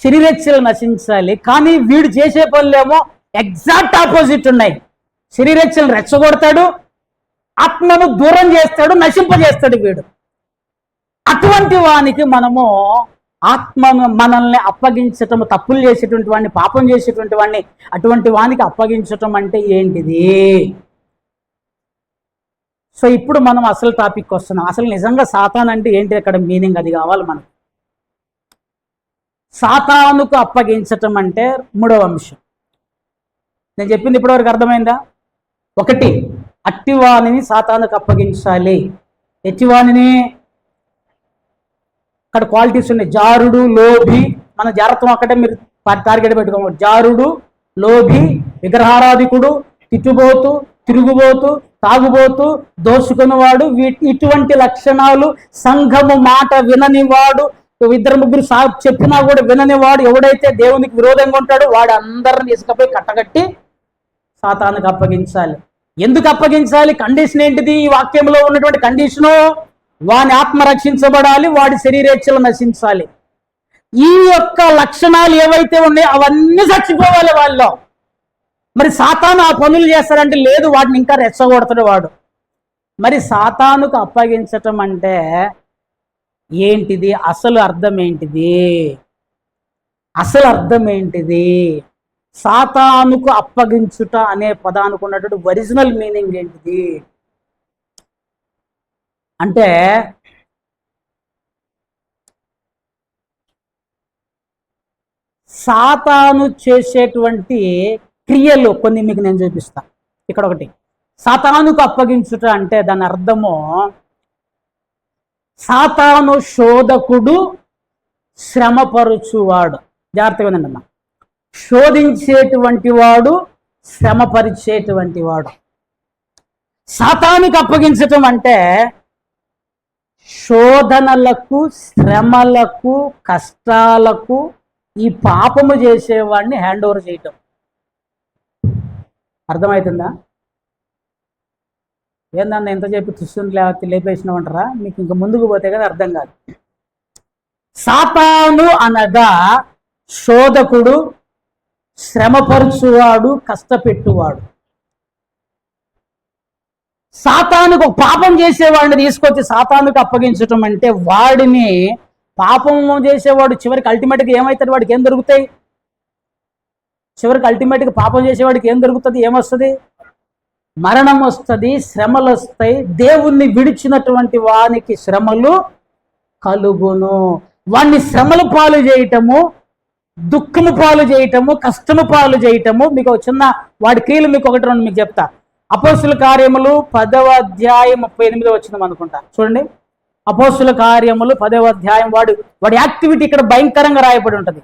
శరీరేచ్ఛలు నశించాలి, కానీ వీడు చేసే పనులేమో ఎగ్జాక్ట్ ఆపోజిట్ ఉన్నాయి. శరీరేచ్ఛలను రెచ్చగొడతాడు, ఆత్మను దూరం చేస్తాడు, నశింపజేస్తాడు వీడు. అటువంటి వానికి మనము ఆత్మను మనల్ని అప్పగించటం, తప్పులు చేసేటువంటి వాడిని, పాపం చేసేటువంటి వాడిని అటువంటి వానికి అప్పగించటం అంటే ఏంటిది? సో ఇప్పుడు మనం అసలు టాపిక్ వస్తున్నాం. అసలు నిజంగా సాతాన్ అంటే ఏంటి? అక్కడ మీనింగ్ అది కావాలి మనకు. సాతానుకు అప్పగించటం అంటే 3వ అంశం. నేను చెప్పింది ఇప్పటివరకు అర్థమైందా? 1, అట్టివాణిని సాతానుకు అప్పగించాలి. ఎట్టివాణిని? అక్కడ క్వాలిటీస్ ఉన్నాయి. జారుడు, లోభి. మన జాగ్రత్త అక్కడే మీరు టార్గెట్ పెట్టుకోవాలి. జారుడు, లోభి, విగ్రహారాధికుడు, తిట్టుబోతు, తిరుగుబోతు, తాగుబోతు, దోసుకున్నవాడు. ఇటువంటి లక్షణాలు. సంఘము మాట విననివాడు, 2-3 చెప్పినా కూడా విననివాడు. ఎవడైతే దేవునికి విరోధంగా ఉంటాడో వాడు అందరిని ఇసుకపోయి కట్టగట్టి సాతానుకు అప్పగించాలి. ఎందుకు అప్పగించాలి? కండిషన్ ఏంటిది? ఈ వాక్యంలో ఉన్నటువంటి కండిషను వాని ఆత్మ రక్షించబడాలి, వాడి శరీరేచ్ఛలు నశించాలి. ఈ యొక్క లక్షణాలు ఏవైతే ఉన్నాయో అవన్నీ చచ్చిపోవాలి వాళ్ళలో. మరి సాతాను ఆ పనులు చేస్తారంటే లేదు, వాటిని ఇంకా రెచ్చగొడతాడు వాడు. మరి సాతానుకు అప్పగించటం అంటే ఏంటిది? అసలు అర్థం ఏంటిది? అసలు అర్థం ఏంటిది? సాతానుకు అప్పగించుట అనే పదానికి ఉన్నటువంటి ఒరిజినల్ మీనింగ్ ఏంటిది అంటే సాతాను చేసేటువంటి క్రియలు కొన్ని మీకు నేను చూపిస్తా. ఇక్కడ ఒకటి, సాతానుకు అప్పగించుట అంటే దాని అర్థము సాతాను శోధకుడు, శ్రమపరుచువాడు. జాగ్రత్తగా ఉందండి అన్న. శోధించేటువంటి వాడు, శ్రమపరిచేటువంటి వాడు. సాతానుకు అప్పగించటం అంటే శోధనలకు, శ్రమలకు, కష్టాలకు ఈ పాపము చేసేవాడిని హ్యాండ్ ఓవర్ చేయటం. అర్థమవుతుందా? ఏందన్నా ఎంత చెప్పి చూస్తుంది లేపేసినామంటారా? మీకు ఇంక ముందుకు పోతే కదా అర్థం కాదు. సాతాను అనగా శోధకుడు, శ్రమపరుచువాడు, కష్టపెట్టువాడు. సాతానుకు ఒక పాపం చేసేవాడిని తీసుకొచ్చి సాతానుకు అప్పగించటం అంటే వాడిని పాపం చేసేవాడు చివరికి అల్టిమేట్గా ఏమవుతాడు? వాడికి ఏం దొరుకుతాయి? చివరికి అల్టిమేట్గా పాపం చేసేవాడికి ఏం దొరుకుతుంది? ఏమొస్తుంది? మరణం వస్తుంది, శ్రమలు వస్తాయి. దేవుణ్ణి విడిచినటువంటి వానికి శ్రమలు కలుగును. వాణ్ణి శ్రమల పాలు చేయటము, దుఃఖము పాలు చేయటము, కష్టము పాలు చేయటము. మీకు చిన్న వాడి క్రియలు మీకు ఒకటి రెండు మీకు చెప్తా. అపోస్తుల కార్యములు 10వ అధ్యాయం 38వ వచనం అనుకుంటా, చూడండి. అపోస్తుల కార్యములు 10వ అధ్యాయం వాడి యాక్టివిటీ ఇక్కడ భయంకరంగా రాయబడి ఉంటుంది.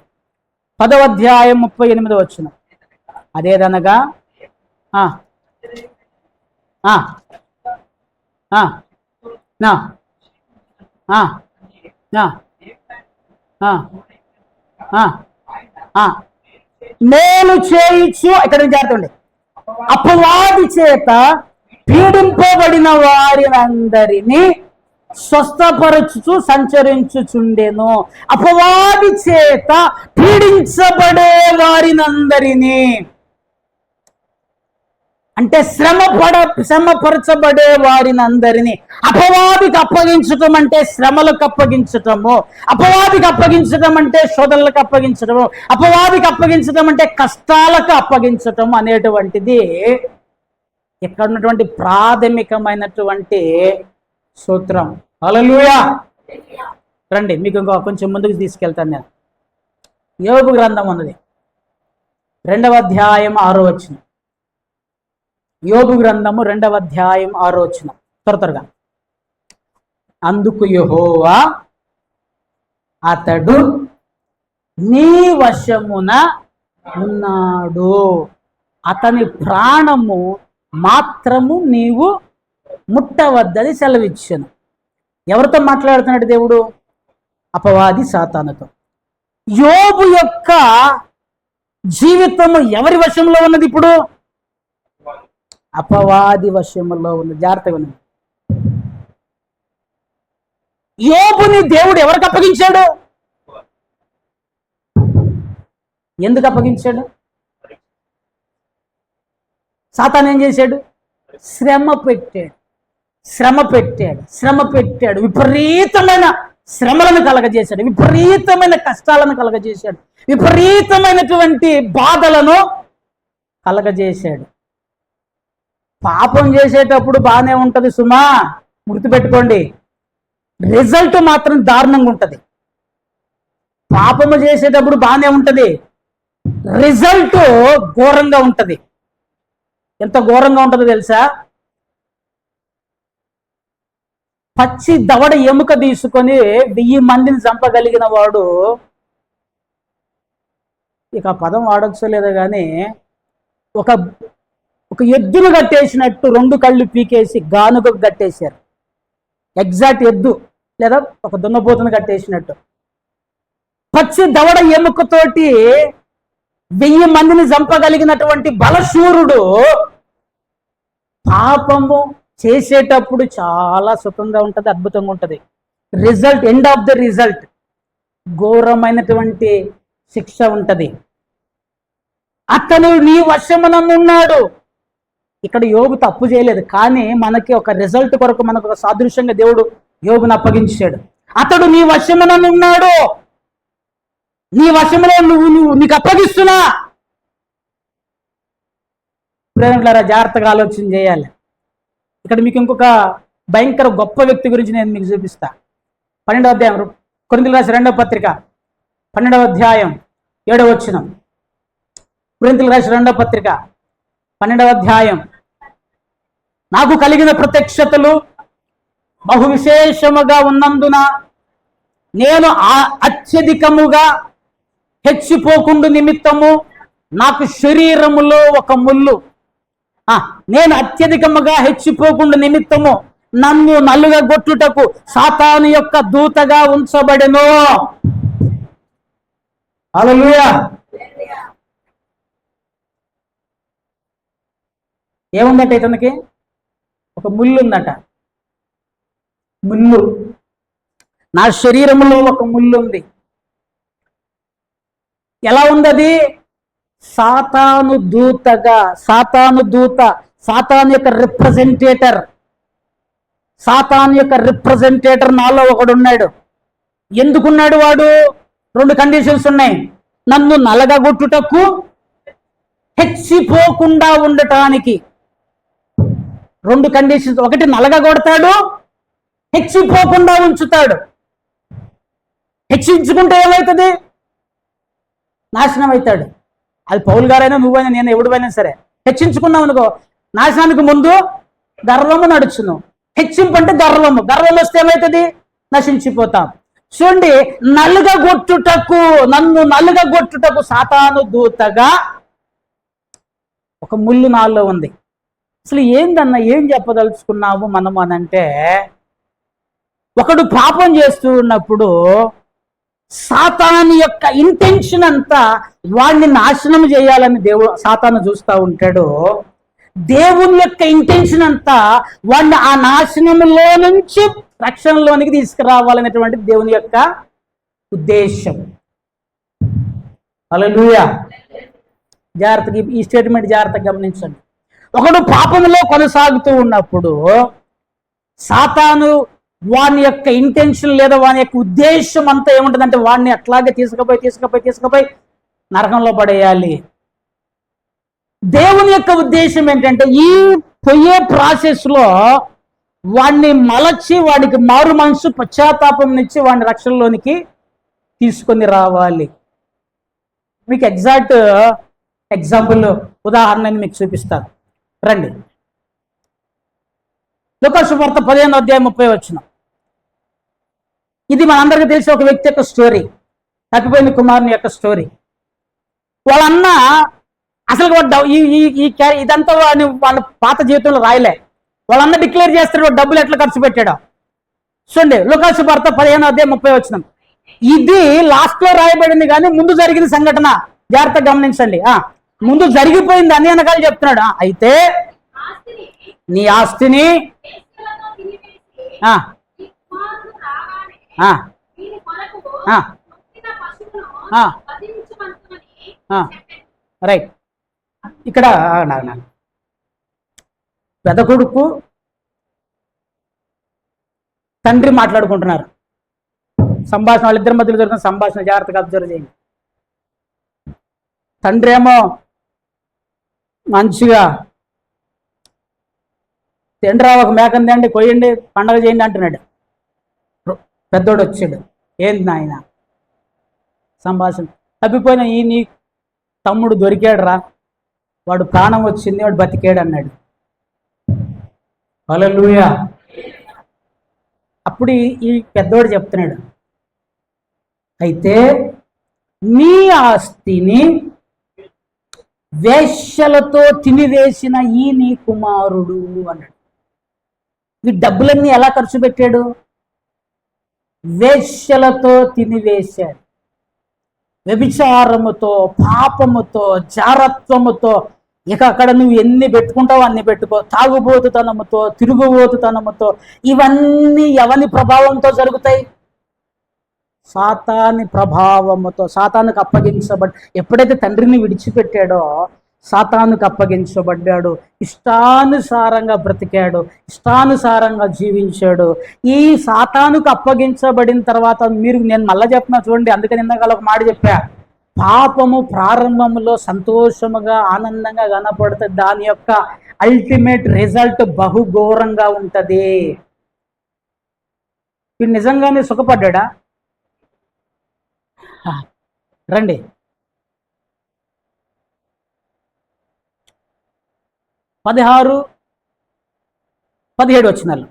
10వ అధ్యాయం 38వ వచనం. అదేదనగా మేలు చేయించు, ఇక్కడ జాగ్రత్త, అపవాది చేత పీడింపబడిన వారినందరినీ స్వస్థపరచుచు సంచరించుచుండెను. అపవాది చేత పీడించబడే వారినందరినీ అంటే శ్రమపరచబడే వారినందరినీ. అపవాదికి అప్పగించటం అంటే శ్రమలకు అప్పగించటము, అపవాదికి అప్పగించటం అంటే శోధనలకు అప్పగించటము, అపవాదికి అప్పగించటం అంటే కష్టాలకు అప్పగించటం అనేటువంటిది ఇక్కడ ఉన్నటువంటి ప్రాథమికమైనటువంటి సూత్రం. హల్లెలూయా. రండి, మీకు ఇంకో కొంచెం ముందుకు తీసుకెళ్తాను నేను. యోబు గ్రంథం ఉన్నది, 2వ అధ్యాయం 6వ వచనం. యోబు గ్రంథము 2వ అధ్యాయం 6వ వచనం, త్వరగా. అందుకు యెహోవా, అతడు నీ వశమున ఉన్నాడు, అతని ప్రాణము మాత్రము నీవు ముట్టవద్దని సెలవిచ్చాను. ఎవరితో మాట్లాడుతున్నాడు దేవుడు? అపవాది సాతానుతో. యోబు యొక్క జీవితము ఎవరి వశంలో ఉన్నది ఇప్పుడు? అపవాది వశంలో ఉన్నది. జాగ్రత్తగా ఉన్నది. యోబుని దేవుడు ఎవరికి అప్పగించాడు? ఎందుకు అప్పగించాడు? సాతాను ఏం చేశాడు? శ్రమ పెట్టాడు, విపరీతమైన శ్రమలను కలగజేశాడు, విపరీతమైన కష్టాలను కలగజేశాడు, విపరీతమైనటువంటి బాధలను కలగజేశాడు. పాపం చేసేటప్పుడు బాగానే ఉంటది సుమా, గుర్తుపెట్టుకోండి. రిజల్ట్ మాత్రం దారుణంగా ఉంటది. పాపము చేసేటప్పుడు బాగానే ఉంటది, రిజల్ట్ ఘోరంగా ఉంటది. ఎంత ఘోరంగా ఉంటుందో తెలుసా? పచ్చి దవడ ఎముక తీసుకొని 1000 మందిని చంపగలిగిన వాడు, ఇక పదం వాడొచ్చో లేదో కానీ, ఒక ఎద్దును కట్టేసినట్టు 2 కళ్ళు పీకేసి గానుగకు కట్టేశారు. ఎగ్జాక్ట్ ఎద్దు లేదా ఒక దున్నపోతును కట్టేసినట్టు. పచ్చి దవడ ఎముకతోటి 1000 మందిని చంపగలిగినటువంటి బలశూరుడు పాపము చేసేటప్పుడు చాలా సుఖంగా ఉంటుంది, అద్భుతంగా ఉంటుంది. Result, end of the result ఘోరమైనటువంటి శిక్ష ఉంటుంది. అతను నీ వశమునందున్నాడు. ఇక్కడ యోబు తప్పు చేయలేదు, కానీ మనకి ఒక రిజల్ట్ కొరకు మనకు ఒక సాదృశ్యంగా దేవుడు యోబును అప్పగించాడు. అతడు నీ వశమునందున్నాడు, నీ వశములో నీకు అప్పగిస్తున్నా. ప్రేమికులారా, జాగ్రత్తగా ఆలోచన చేయాలి. ఇక్కడ మీకు ఇంకొక భయంకర గొప్ప వ్యక్తి గురించి నేను మీకు చూపిస్తా. 12వ అధ్యాయం, కొరింథీయులకు రాసిన 2వ పత్రిక 12వ అధ్యాయం 7వ వచనం. కొరింథీయులకు రాసిన 2వ పత్రిక 12వ అధ్యాయం. నాకు కలిగిన ప్రత్యక్షతలు బహు విశేషముగా ఉన్నందున నేను అత్యధికముగా హెచ్చిపోకుండా నిమిత్తము నాకు శరీరములో ఒక ముళ్ళు, నేను అత్యధికముగా హెచ్చిపోకుండా నిమిత్తము నన్ను నలుగా గొట్టుటకు సాతాను యొక్క దూతగా ఉంచబడెను. హల్లెలూయా. ఏముందట ఇతనికి? ఒక ముళ్ళు ఉందట. ముళ్ళు, నా శరీరంలో ఒక ముళ్ళు ఉంది. ఎలా ఉంది? సాతాను దూతగా, సాతాను దూత, సాతాను యొక్క రిప్రజెంటేటర్, సాతాను యొక్క రిప్రజెంటేటర్ నాలో ఒకడున్నాడు. ఎందుకున్నాడు వాడు? 2 కండిషన్స్ ఉన్నాయి. నన్ను నలగగొట్టుటకు, హెచ్చిపోకుండా ఉండటానికి. 2 కండిషన్స్. ఒకటి నలగగొడతాడు, హెచ్చిపోకుండా ఉంచుతాడు. హెచ్చించుకుంటే ఏమవుతుంది? నాశనం అవుతాడు. అది పౌలు గారైనా నువ్వైనా నేను ఎవడివైనా సరే హెచ్చించుకున్నావు అనుకో, నాశనానికి ముందు గర్వము నడుచును. హెచ్చింపు అంటే గర్వము. గర్వం వస్తే ఏమవుతుంది? నశించిపోతాం. చూడండి, నన్ను నలుగగొట్టుటకు సాతాను దూతగా ఒక ముళ్ళు నాలో ఉంది. అసలు ఏందన్నా, ఏం చెప్పదలుచుకున్నావు మనం అనంటే, ఒకడు పాపం చేస్తూ ఉన్నప్పుడు సాతాను యొక్క ఇంటెన్షన్ అంతా వాడిని నాశనం చేయాలని సాతాను చూస్తూ ఉంటాడు. దేవుని యొక్క ఇంటెన్షన్ అంతా వాడిని ఆ నాశనంలో నుంచి రక్షణలోనికి తీసుకురావాలనేటువంటి దేవుని యొక్క ఉద్దేశం. హల్లెలూయా. జాగ్రత్తగా ఈ స్టేట్మెంట్ జాగ్రత్తగా గమనించండి. ఒకడు పాపంలో కొనసాగుతూ ఉన్నప్పుడు సాతాను వాని యొక్క ఇంటెన్షన్ లేదా వాని యొక్క ఉద్దేశం అంతా ఏముంటుందంటే వాడిని అట్లాగే తీసుకుపోయి నరకంలో పడేయాలి. దేవుని యొక్క ఉద్దేశం ఏంటంటే ఈ పోయే ప్రాసెస్లో వాడిని మలచి వాడికి మారు మనసు పశ్చాత్తాపం నుంచి వాడిని రక్షణలోనికి తీసుకొని రావాలి. మీకు ఎగ్జాక్ట్ ఎగ్జాంపుల్ ఉదాహరణ మీకు చూపిస్తాను, రండి. లూకా సువార్త 15వ అధ్యాయం 30వ వచనం. ఇది మనందరికీ తెలిసి ఒక వ్యక్తి యొక్క స్టోరీ, తప్పిపోయిన కుమారుని యొక్క స్టోరీ. వాళ్ళన్న అసలు ఇదంతా వాళ్ళ పాత జీవితంలో రాయలే. వాళ్ళన్న డిక్లేర్ చేస్తాడు డబ్బులు ఎట్లా ఖర్చు పెట్టాడో. చూడండి, లూకా సువార్త 15వ అధ్యాయం 30వ వచనం. ఇది లాస్ట్ లో రాయబడింది కానీ ముందు జరిగిన సంఘటన. జాగ్రత్తగా గమనించండి. ముందు జరిగిపోయింది అని వెనకాల చెప్తున్నాడు. అయితే నీ ఆస్తిని రైట్. ఇక్కడ పెద్ద కొడుకు తండ్రి మాట్లాడుకుంటున్నారు. సంభాషణ, వాళ్ళిద్దరి మధ్యలో జరుగుతున్న సంభాషణ జాగ్రత్తగా అబ్జర్వ్ చేయండి. తండ్రి ఏమో మంచిగా తిండ్రా ఒక మేకని తేండి, కొయ్యండి, పండగ చేయండి అంటున్నాడు. పెద్దోడు వచ్చాడు, ఏంది నాయన సంభాషణ? తప్పిపోయిన నీ తమ్ముడు దొరికాడు రా, వాడు ప్రాణం వచ్చింది, వాడు బతికాడు అన్నాడు. హల్లెలూయా. అప్పుడు ఈ పెద్దోడు చెప్తున్నాడు, అయితే నీ ఆస్తిని వేశ్యలతో తినివేసిన ఈ నీ కుమారుడు అన్నాడు. ఈ డబ్బులన్నీ ఎలా ఖర్చు పెట్టాడు? వేశ్యలతో తినివేశాడు. వ్యభిచారముతో, పాపముతో, జారత్వముతో. ఇక అక్కడ నువ్వు ఎన్ని పెట్టుకుంటావు అన్ని పెట్టుకో. తాగుబోతుతనముతో, తిరుగుబోతుతనముతో. ఇవన్నీ ఎవని ప్రభావంతో జరుగుతాయి? సాతాని ప్రభావముతో. సాతానుకు ఎప్పుడైతే తండ్రిని విడిచిపెట్టాడో సాతానుకు అప్పగించబడ్డాడు. ఇష్టానుసారంగా బ్రతికాడు, ఇష్టానుసారంగా జీవించాడు. ఈ సాతానుకు అప్పగించబడిన తర్వాత నేను మళ్ళా చెప్తున్నా చూడండి, అందుకని ఇందాక ఒక మాట చెప్పా. పాపము ప్రారంభంలో సంతోషముగా ఆనందంగా కనపడుతుంది, దాని యొక్క అల్టిమేట్ రిజల్ట్ బహుఘోరంగా ఉంటుంది. వీడు నిజంగానే సుఖపడ్డా? రండి, 16, 17 వచనాలు.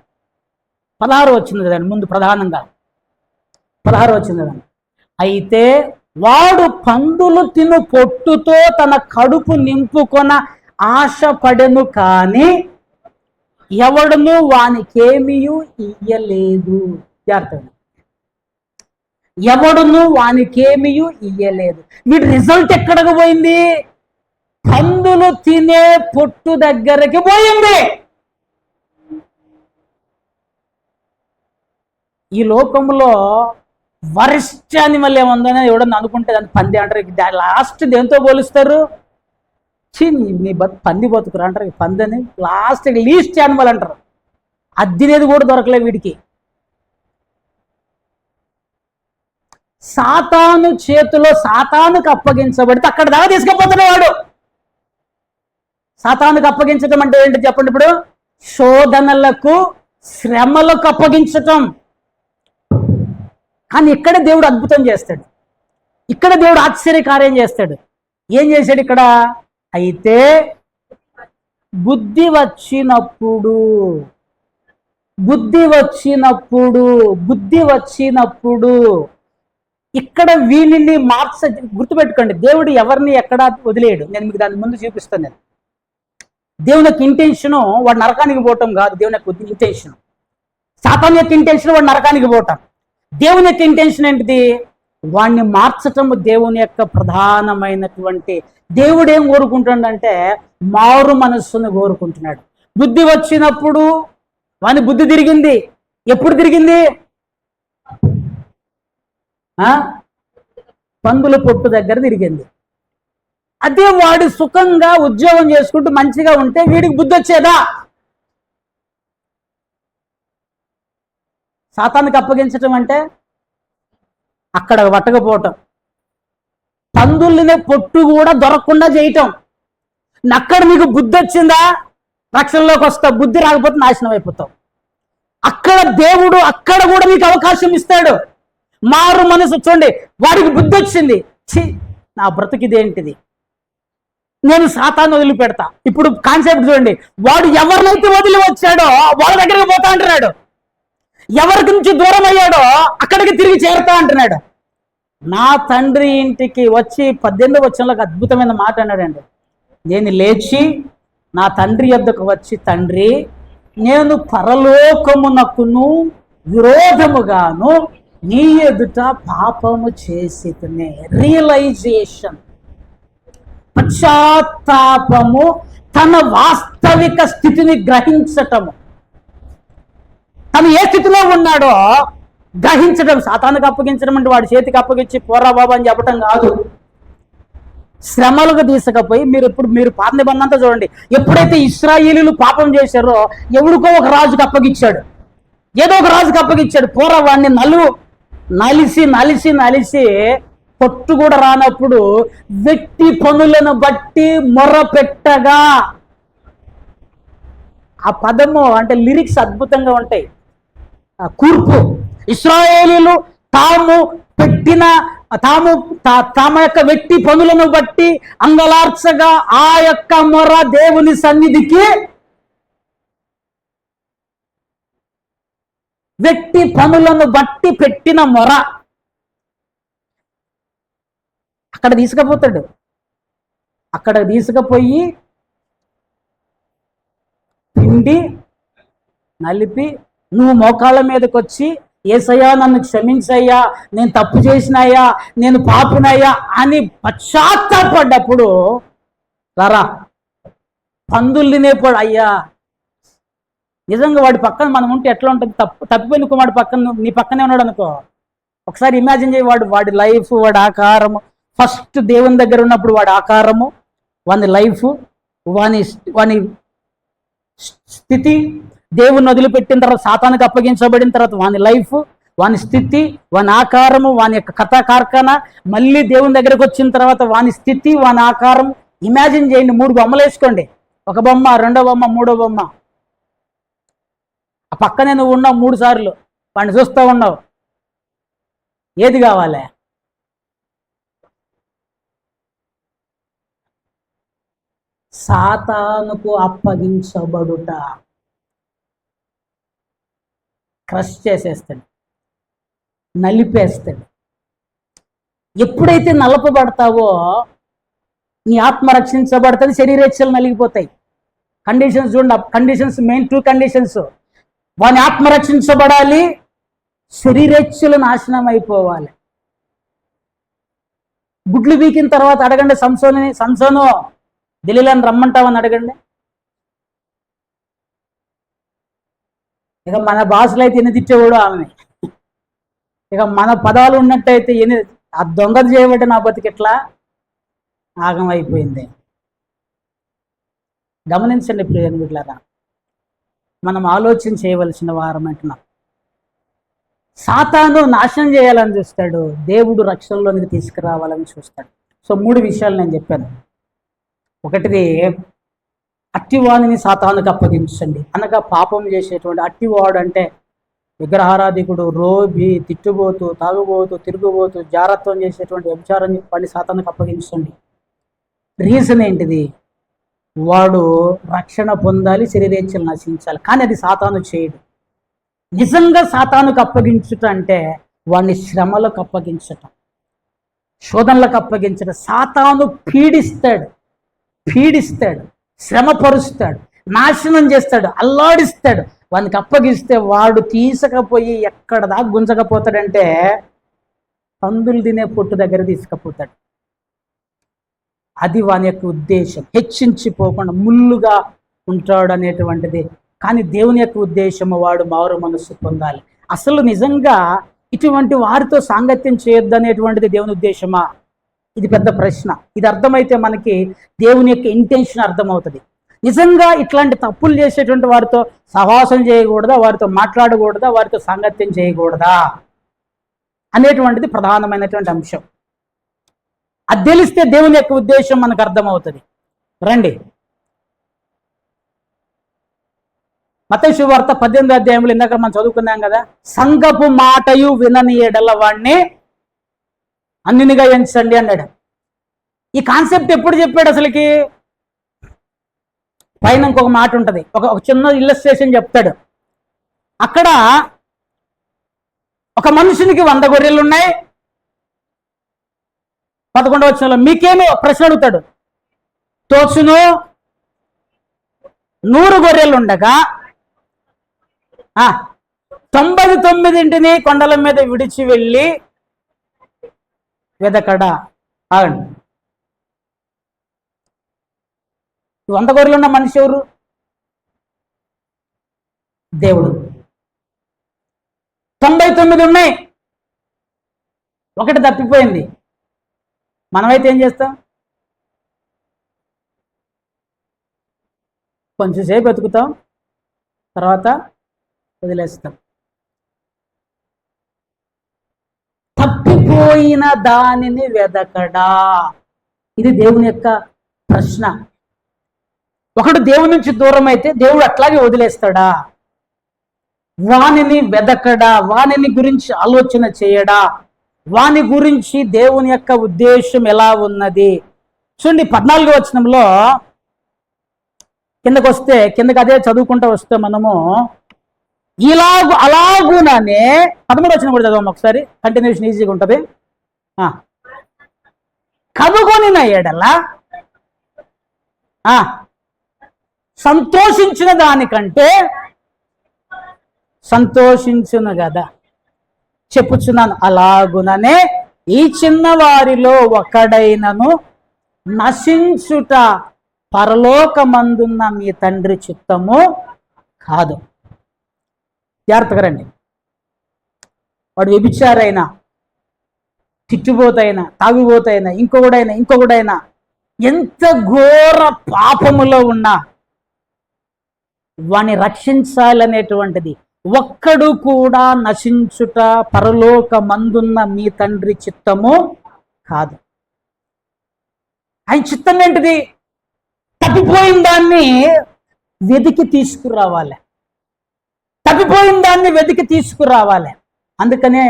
16 వచ్చింది కదండి ముందు, ప్రధానంగా 16 వచ్చింది కదండి. అయితే వాడు పందులు తిను పొట్టుతో తన కడుపు నింపుకొన ఆశపడెను, కానీ ఎవడును వానికేమీయూ ఇయ్యలేదు. జాగ్రత్త, ఎవడును వానికేమీయూ ఇయ్యలేదు. వీడి రిజల్ట్ ఎక్కడికి పోయింది? పందులు తినే పొట్టు దగ్గరికి పోయింది. ఈ లోకంలో వరిష్ట అనిమల్ ఏముందని ఎవడన్నా అనుకుంటే దాన్ని పంది అంటారు. లాస్ట్ దేంతో పోలుస్తారు? నీ పంది బతుకురా అంటారు. పంది అని లాస్ట్ లీస్ట్ యానిమల్ అంటారు. అద్దినేది కూడా దొరకలే వీడికి. సాతాను చేతిలో సాతానుకు అప్పగించబడితే అక్కడ దాకా తీసుకుపోతున్నవాడు. సాతానుకు అప్పగించటం అంటే ఏంటి చెప్పండి? ఇప్పుడు శోధనలకు, శ్రమలకు అప్పగించటం. కానీ ఇక్కడ దేవుడు అద్భుతం చేస్తాడు, ఇక్కడ దేవుడు ఆశ్చర్యకార్యం చేస్తాడు. ఏం చేశాడు ఇక్కడ? అయితే బుద్ధి వచ్చినప్పుడు, బుద్ధి వచ్చినప్పుడు, బుద్ధి వచ్చినప్పుడు ఇక్కడ వీళ్ళని గుర్తుపెట్టుకోండి, దేవుడు ఎవరిని ఎక్కడా వదిలేయడు. నేను మీకు దాని ముందు చూపిస్తాను. నేను దేవుని యొక్క ఇంటెన్షను వాడు నరకానికి పోవటం కాదు. దేవుని యొక్క ఇంటెన్షన్, సాతాను యొక్క ఇంటెన్షన్ వాడు నరకానికి పోవటం. దేవుని యొక్క ఇంటెన్షన్ ఏంటిది? వాడిని మార్చటము దేవుని యొక్క ప్రధానమైనటువంటి. దేవుడు ఏం కోరుకుంటాడంటే మారు మనస్సును కోరుకుంటున్నాడు. బుద్ధి వచ్చినప్పుడు వాని బుద్ధి తిరిగింది. ఎప్పుడు తిరిగింది? పందుల పొట్టు దగ్గర తిరిగింది. అదే వాడు సుఖంగా ఉద్యోగం చేసుకుంటూ మంచిగా ఉంటే వీడికి బుద్ధి వచ్చేదా? సాతానికి అప్పగించటం అంటే అక్కడ పట్టకపోవటం, పందుల్ని పొట్టు కూడా దొరకకుండా చేయటం. అక్కడ నీకు బుద్ధి వచ్చిందా రక్షణలోకి వస్తావు, బుద్ధి రాకపోతే నాశనం అయిపోతావు. అక్కడ దేవుడు అక్కడ కూడా నీకు అవకాశం ఇస్తాడు. మారు మనసు. చూడండి, వాడికి బుద్ధి వచ్చింది, నా బ్రతికిదేంటిది, నేను సాతాను వదిలిపెడతా. ఇప్పుడు కాన్సెప్ట్ చూడండి, వాడు ఎవరినైతే వదిలి వచ్చాడో వాళ్ళ దగ్గరికి పోతా అంటున్నాడు, ఎవరికి నుంచి దూరం అయ్యాడో అక్కడికి తిరిగి చేరుతా అంటున్నాడు. నా తండ్రి ఇంటికి వచ్చి 18వ వచనంలో అద్భుతమైన మాట అన్నాడండి. నేను లేచి నా తండ్రి యొద్దకు వచ్చి, తండ్రి, నేను పరలోకమునకును విరోధముగాను నీ ఎదుట పాపము చేసితిని. రియలైజేషన్, పశ్చాత్తాపము, తన వాస్తవిక స్థితిని గ్రహించటము, తను ఏ స్థితిలో ఉన్నాడో గ్రహించడం. సాతానుకు అప్పగించడం అంటే వాడి చేతికి అప్పగించి పోరా బాబా అని చెప్పటం కాదు. శ్రమలకు తీసుకపోయి మీరు పాత నిబంధన అంతా చూడండి, ఎప్పుడైతే ఇశ్రాయేలీయులు పాపం చేశారో ఎవరికో ఒక రాజుకి అప్పగించాడు, ఏదో ఒక రాజుకి అప్పగించాడు. పోరా వాడిని నలిసి నలిసి నలిసి పొట్టు కూడా రానప్పుడు వెట్టి పనులను బట్టి మొర పెట్టగా. ఆ పదము అంటే లిరిక్స్ అద్భుతంగా ఉంటాయి. కూర్పు, ఇశ్రాయేలీయులు తమ యొక్క వెట్టి పనులను బట్టి అంగలార్చగా ఆ యొక్క మొర దేవుని సన్నిధికి, వెట్టి పనులను బట్టి పెట్టిన మొర అక్కడ తీసుకుపోతాడు. అక్కడ తీసుకుపోయి పిండి నలిపి, నువ్వు మోకాళ్ళ మీదకి వచ్చి, ఏసయ్యా నన్ను క్షమించయ్యా, నేను తప్పు చేసినాయా, నేను పాపినయ్యా అని పశ్చాత్తాపడ్డప్పుడు రారా పందులు తినేపోడు. అయ్యా నిజంగా వాడి పక్కన మనం ఉంటే ఎట్లా ఉంటుంది? తప్పిపోయిన కుమారుడు పక్కన నీ పక్కనే ఉన్నాడు అనుకో, ఒకసారి ఇమాజిన్ చేయి. వాడి లైఫ్, వాడి ఆకారము, ఫస్ట్ దేవుని దగ్గర ఉన్నప్పుడు వాడి ఆకారము, వాని లైఫ్, వాని స్థితి, దేవుని వదిలిపెట్టిన తర్వాత సాతానికి అప్పగించబడిన తర్వాత వాని లైఫ్, వాని స్థితి, వాని ఆకారము, వాని యొక్క కథా కార్ఖానా, మళ్ళీ దేవుని దగ్గరకు వచ్చిన తర్వాత వాని స్థితి, వాని ఆకారం. ఇమాజిన్ చేయండి, 3 బొమ్మలు వేసుకోండి, ఒక బొమ్మ, రెండో బొమ్మ, మూడో బొమ్మ. ఆ పక్కనే నువ్వు ఉన్నావు 3 సార్లు, వాడిని చూస్తూ ఉన్నావు. ఏది కావాలి? సాతానుకు అప్పగించబడుట. క్రష్ చేసేస్తాడు, నలిపేస్తాడు. ఎప్పుడైతే నలపబడతావో నీ ఆత్మ రక్షించబడుతుంది, శరీరేచ్ఛలు నలిగిపోతాయి. కండిషన్స్ చూడండి, కండిషన్స్, మెయిన్ 2 కండిషన్స్. వాని ఆత్మ రక్షించబడాలి, శరీరేచ్ఛలు నాశనం అయిపోవాలి. గుడ్లు బీకిన తర్వాత అడగండి సంసోను దిలీలను రమ్మంటావని అడగండి. ఇక మన భాషలో అయితే ఎన్ని తిట్టేవాడు ఆమె, ఇక మన పదాలు ఉన్నట్టయితే ఆ దొంగది చేయబట్టి నా బతికెట్లా ఆగమైపోయింది. గమనించండి ప్రియన్ బిడ్డలారా, మనం ఆలోచన చేయవలసిన వారం అంటున్నాం. సాతాను నాశనం చేయాలని చూస్తాడు, దేవుడు రక్షణలోనికి తీసుకురావాలని చూస్తాడు. సో 3 విషయాలు నేను చెప్పాను. ఒకటిది, అట్టివాణిని సాతానుకు అప్పగించండి అనగా పాపం చేసేటువంటి అట్టివాడు అంటే విగ్రహారాధికుడు, రోబి, తిట్టుబోతు, తాగుబోతు, తిరుగుబోతు, జారత్వం చేసేటువంటి వ్యభిచారం వాడిని సాతానుకు అప్పగించండి. రీజన్ ఏంటిది? వాడు రక్షణ పొందాలి, శరీరేచ్ఛలు నశించాలి. కానీ అది సాతాను చేయడు. నిజంగా సాతానుకు అప్పగించుట అంటే వాడిని శ్రమలకు అప్పగించటం, శోధనలకు అప్పగించడం. సాతాను పీడిస్తాడు, శ్రమపరుస్తాడు, నాశనం చేస్తాడు, అల్లాడిస్తాడు. వానికి అప్పగిస్తే వాడు తీసుకపోయి ఎక్కడ దాకా గుంజకపోతాడంటే పందులు తినే పొట్టు దగ్గర తీసుకుపోతాడు. అది వాని యొక్క ఉద్దేశం, హెచ్చించిపోకుండా ముళ్ళుగా ఉంటాడు అనేటువంటిది. కానీ దేవుని యొక్క ఉద్దేశము వాడు మారు మనస్సు పొందాలి. అసలు నిజంగా ఇటువంటి వారితో సాంగత్యం చేయొద్దు అనేటువంటిది దేవుని ఉద్దేశమా? ఇది పెద్ద ప్రశ్న. ఇది అర్థమైతే మనకి దేవుని యొక్క ఇంటెన్షన్ అర్థమవుతుంది. నిజంగా ఇట్లాంటి తప్పులు చేసేటువంటి వారితో సహవాసం చేయకూడదా, వారితో మాట్లాడకూడదా, వారితో సాంగత్యం చేయకూడదా అనేటువంటిది ప్రధానమైనటువంటి అంశం. అది తెలిస్తే దేవుని యొక్క ఉద్దేశం మనకు అర్థమవుతుంది. రండి, మత్తయి శుభవార్త 18వ అధ్యాయంలో ఇందాక మనం చదువుకున్నాం కదా, సంఘపు మాటయు వినని ఎడల వాణ్ణి అన్నినిగా ఎంచండి అన్నాడు. ఈ కాన్సెప్ట్ ఎప్పుడు చెప్పాడు అసలుకి? పైన ఇంకొక మాట ఉంటుంది, ఒక చిన్న ఇల్లస్ట్రేషన్ చెప్తాడు. అక్కడ ఒక మనుషునికి 100 గొర్రెలు ఉన్నాయి. 11వ వచనంలో మీకేమో ప్రశ్న అడుగుతాడు. తోచును 100 గొర్రెలు ఉండగా 99 కొండల మీద విడిచి వెళ్ళి వెదకడా. ఆగండి, 100 గొర్రెలు ఉన్న మనిషి ఎవరు? దేవుడు. 99 ఉన్నాయి, ఒకటి తప్పిపోయింది. మనమైతే ఏం చేస్తాం? కొంచెంసేపు వెతుకుతాం, తర్వాత వదిలేస్తాం. తప్పిపోయిన దానిని వెదకడా, ఇది దేవుని యొక్క ప్రశ్న. ఒకడు దేవుని నుంచి దూరం అయితే దేవుడు అట్లాగే వదిలేస్తాడా? వానిని వెదకడా, వానిని గురించి ఆలోచన చేయడా, వాని గురించి దేవుని యొక్క ఉద్దేశం ఎలా ఉన్నది? చూడండి 14వ వచనంలో కిందకి అదే చదువుకుంటూ వస్తే మనము అలాగుననే 13వ వచనం కూడా చదవం ఒకసారి, కంటిన్యూషన్ ఈజీగా ఉంటుంది. కనుగొనిన ఎడల సంతోషించిన దానికంటే సంతోషించును కదా. చెప్పుచున్నాను, అలాగుననే ఈ చిన్నవారిలో ఒకడైనను నశించుట పరలోకమందున్న మీ తండ్రి చిత్తము కాదు. జాగ్రత్తగా రండి. వాడు వ్యభిచారైనా, తిట్టుబోతైనా, తాగుబోతైనా, ఇంకొకడైనా ఎంత ఘోర పాపములో ఉన్నా వాణ్ణి రక్షించాలనేటువంటిది, ఒక్కడు కూడా నశించుట పరలోకమందున్న మీ తండ్రి చిత్తము కాదు. ఆయన చిత్తం ఏంటిది? తప్పిపోయిన దాన్ని వెతికి తీసుకురావాలి. అందుకనే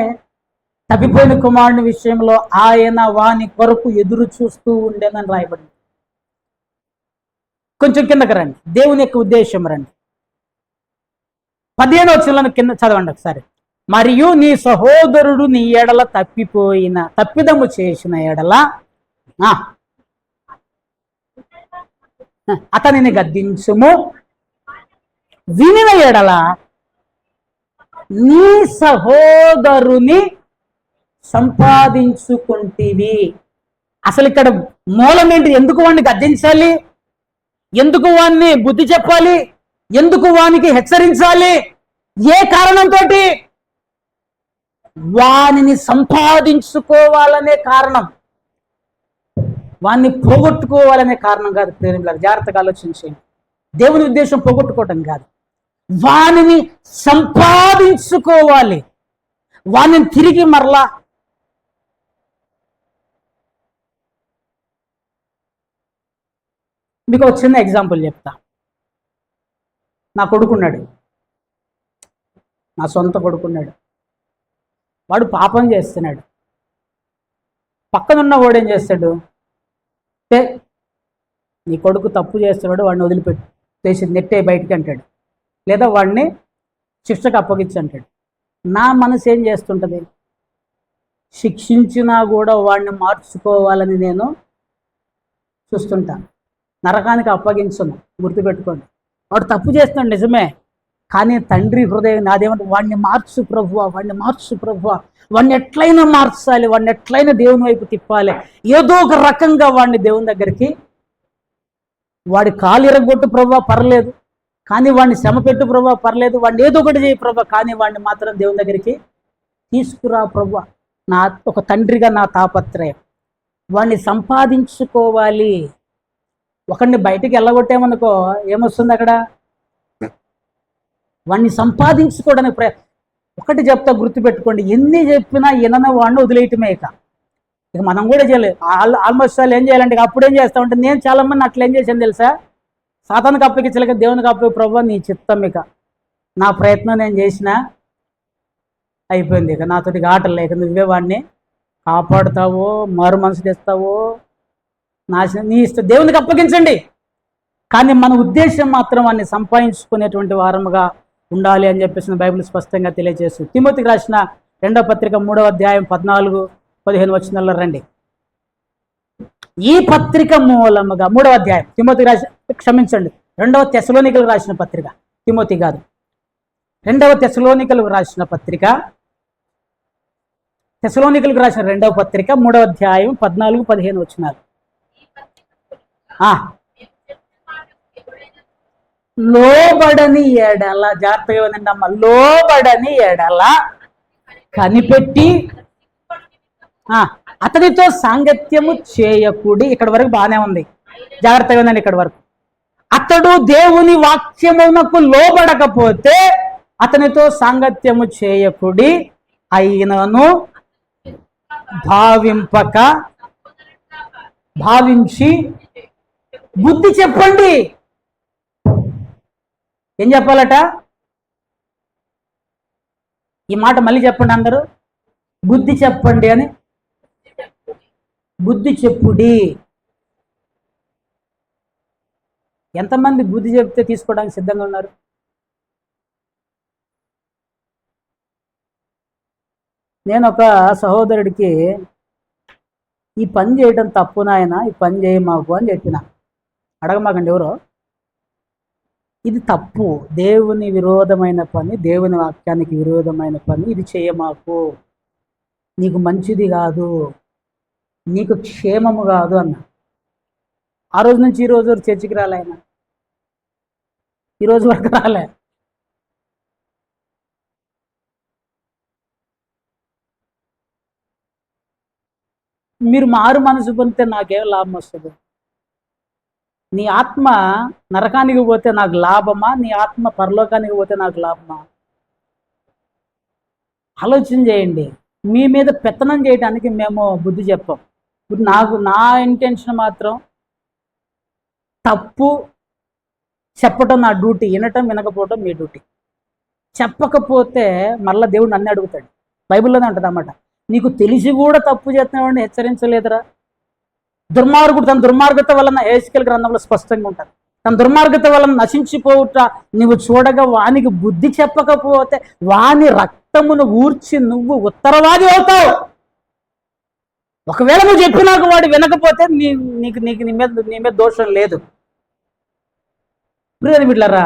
తప్పిపోయిన కుమారుని విషయంలో ఆయన వాని కొరకు ఎదురు చూస్తూ ఉండేనని రాయబడింది. కొంచెం కిందకి రండి, దేవుని యొక్క ఉద్దేశం రండి. 15వ వచనంలో కింద చదవండి ఒకసారి. మరియు నీ సహోదరుడు నీ ఎడల తప్పిదము చేసిన ఎడల అతనిని గద్దించుము, వినిన ఎడల నీ సహోదరుని సంపాదించుకుంటేవి. అసలు ఇక్కడ మూలం ఏంటి? ఎందుకు వాడిని గద్దించాలి? ఎందుకు వాడిని బుద్ధి చెప్పాలి? ఎందుకు వానికి హెచ్చరించాలి? ఏ కారణంతో? వానిని సంపాదించుకోవాలనే కారణం, వాన్ని పోగొట్టుకోవాలనే కారణం కాదు. ప్రేమిలారా, జాగ్రత్తగా ఆలోచించండి. దేవుని ఉద్దేశం పోగొట్టుకోవటం కాదు. వానిని సంపాదించుకోవాలి, వానిని తిరిగి మరలా. మీకు ఒక చిన్న ఎగ్జాంపుల్ చెప్తా. నా కొడుకున్నాడు, నా సొంత కొడుకున్నాడు. వాడు పాపం చేస్తున్నాడు. పక్కనున్న వాడు ఏం చేస్తాడు? నీ కొడుకు తప్పు చేస్తున్నాడు, వాడిని వదిలిపెట్టు, చేసి నెట్టే బయటికి అంటాడు, లేదా వాడిని శిక్షకు అప్పగించి అంటాడు. నా మనసు ఏం చేస్తుంటుంది? శిక్షించినా కూడా వాడిని మార్చుకోవాలని నేను చూస్తుంటాను. నరకానికి అప్పగించను, గుర్తుపెట్టుకోండి. వాడు తప్పు చేస్తున్నాడు నిజమే, కానీ తండ్రి హృదయం నాదేమంటే, వాడిని మార్చు ప్రభువా, వాడిని మార్చు ప్రభువా, వాడిని ఎట్లయినా మార్చాలి, వాడిని ఎట్లయినా దేవుని వైపు తిప్పాలి, ఏదో ఒక రకంగా వాడిని దేవుని దగ్గరికి. వాడి కాలు ఇరగొట్టు ప్రభువా పర్లేదు, కానీ వాడిని శ్రమ పెట్టు ప్రభువా పర్లేదు, వాడిని ఏదో ఒకటి చేయి ప్రభువా, కానీ వాడిని మాత్రం దేవుని దగ్గరికి తీసుకురా ప్రభువా. నా ఒక తండ్రిగా నా తాపత్రయం. వాడిని సంపాదించుకోవాలి. ఒకడిని బయటికి వెళ్ళగొట్టామనుకో ఏమొస్తుంది అక్కడ? వాడిని సంపాదించుకోవడానికి ఒకటి చెప్తా, గుర్తుపెట్టుకోండి. ఎన్ని చెప్పినా వినని వాడిని వదిలేయటమే. ఇక మనం కూడా చేయలేదు. ఆల్మోస్ట్ వాళ్ళు ఏం చేయాలంటే, అప్పుడు ఏం చేస్తామంటే, నేను చాలా మంది అట్లా ఏం చేశాను తెలుసా? సాతానికి అప్పగించలేక దేవునికి అప్పగి, ప్రభువా నీ చిత్తం, ఇక నా ప్రయత్నం నేను చేసినా అయిపోయింది, ఇక నాతోటి ఆటలు లేక నువ్వే వాడిని కాపాడుతావో, మారు మనసు తెస్తావో, నాశనం నీ ఇష్టం, దేవునికి అప్పగించండి. కానీ మన ఉద్దేశం మాత్రం వాడిని సంపాదించుకునేటువంటి వారముగా ఉండాలి అని చెప్పేసి బైబిల్ స్పష్టంగా తెలియజేస్తుంది. తిమోతికి రాసిన 2వ పత్రిక 3వ అధ్యాయం 14-15 వచనాల్లో రండి. ఈ పత్రిక మూలముగా 3వ అధ్యాయం తిమోతికి రాసిన, క్షమించండి, 2వ తెస్సలోనికలకు రాసిన పత్రిక, తిమోతి గారు 2వ తెస్సలోనికలకు రాసిన పత్రిక, తెస్సలోనికలకు రాసిన 2వ పత్రిక 3వ అధ్యాయం 14-15 వచనాలు. లోబడని ఎడల, జాగ్రత్తగా ఉందండి అమ్మ, లోబడని ఎడల కనిపెట్టి అతనితో సాంగత్యము చేయకుడి. ఇక్కడ వరకు బాగానే ఉంది, జాగ్రత్తగా ఉందండి. ఇక్కడ వరకు అతడు దేవుని వాక్యమునకు లోబడకపోతే అతనితో సాంగత్యము చేయకుడి, అయినను భావించి బుద్ధి చెప్పండి. ఏం చెప్పాలట? ఈ మాట మళ్ళీ చెప్పండి అందరూ, బుద్ధి చెప్పండి అని. బుద్ధి చెప్పుడి. ఎంతమంది బుద్ధి చెప్తే తీసుకోవడానికి సిద్ధంగా ఉన్నారు? నేను ఒక సహోదరుడికి ఈ పని చేయడం తప్పు నాయన, ఈ పని చేయ మాకు అని చెప్పిన. అడగమాకండి ఎవరో. ఇది తప్పు, దేవుని విరోధమైన పని, దేవుని వాక్యానికి విరోధమైన పని, ఇది చేయమాకు, నీకు మంచిది కాదు, నీకు క్షేమము కాదు అన్న. ఆ రోజు నుంచి ఈ రోజు చర్చికి రాలే ఆయన, ఈ రోజు వరకు రాలే. మీరు మారు మనసు పొందితే నాకేం లాభం వస్తుంది? నీ ఆత్మ నరకానికి పోతే నాకు లాభమా, నీ ఆత్మ పరలోకానికి పోతే నాకు లాభమా? ఆలోచన చేయండి. మీ మీద పెత్తనం చేయడానికి మేము బుద్ధి చెప్పాం. ఇప్పుడు నా ఇంటెన్షన్ మాత్రం తప్పు చెప్పటం నా డ్యూటీ, వినటం వినకపోవటం మీ డ్యూటీ. చెప్పకపోతే మళ్ళీ దేవుడు నన్ను అడుగుతాడు. బైబిల్లోనే ఉంటుంది అన్నమాట, నీకు తెలిసి కూడా తప్పు చేస్తున్నావాడిని హెచ్చరించలేదురా. దుర్మార్గుడు తన దుర్మార్గత వలన, హెస్కేలు గ్రంథంలో స్పష్టంగా ఉంటుంది, తన దుర్మార్గత వలన నశించిపోవుట నువ్వు చూడగా వానికి బుద్ధి చెప్పకపోతే వాని రక్తమును ఊర్చి నువ్వు ఉత్తరవాది అవుతావు. ఒకవేళ నువ్వు చెప్పినాక వాడు వినకపోతే నీకు నీ మీద దోషం లేదు. ప్రియని బిడ్డలారా,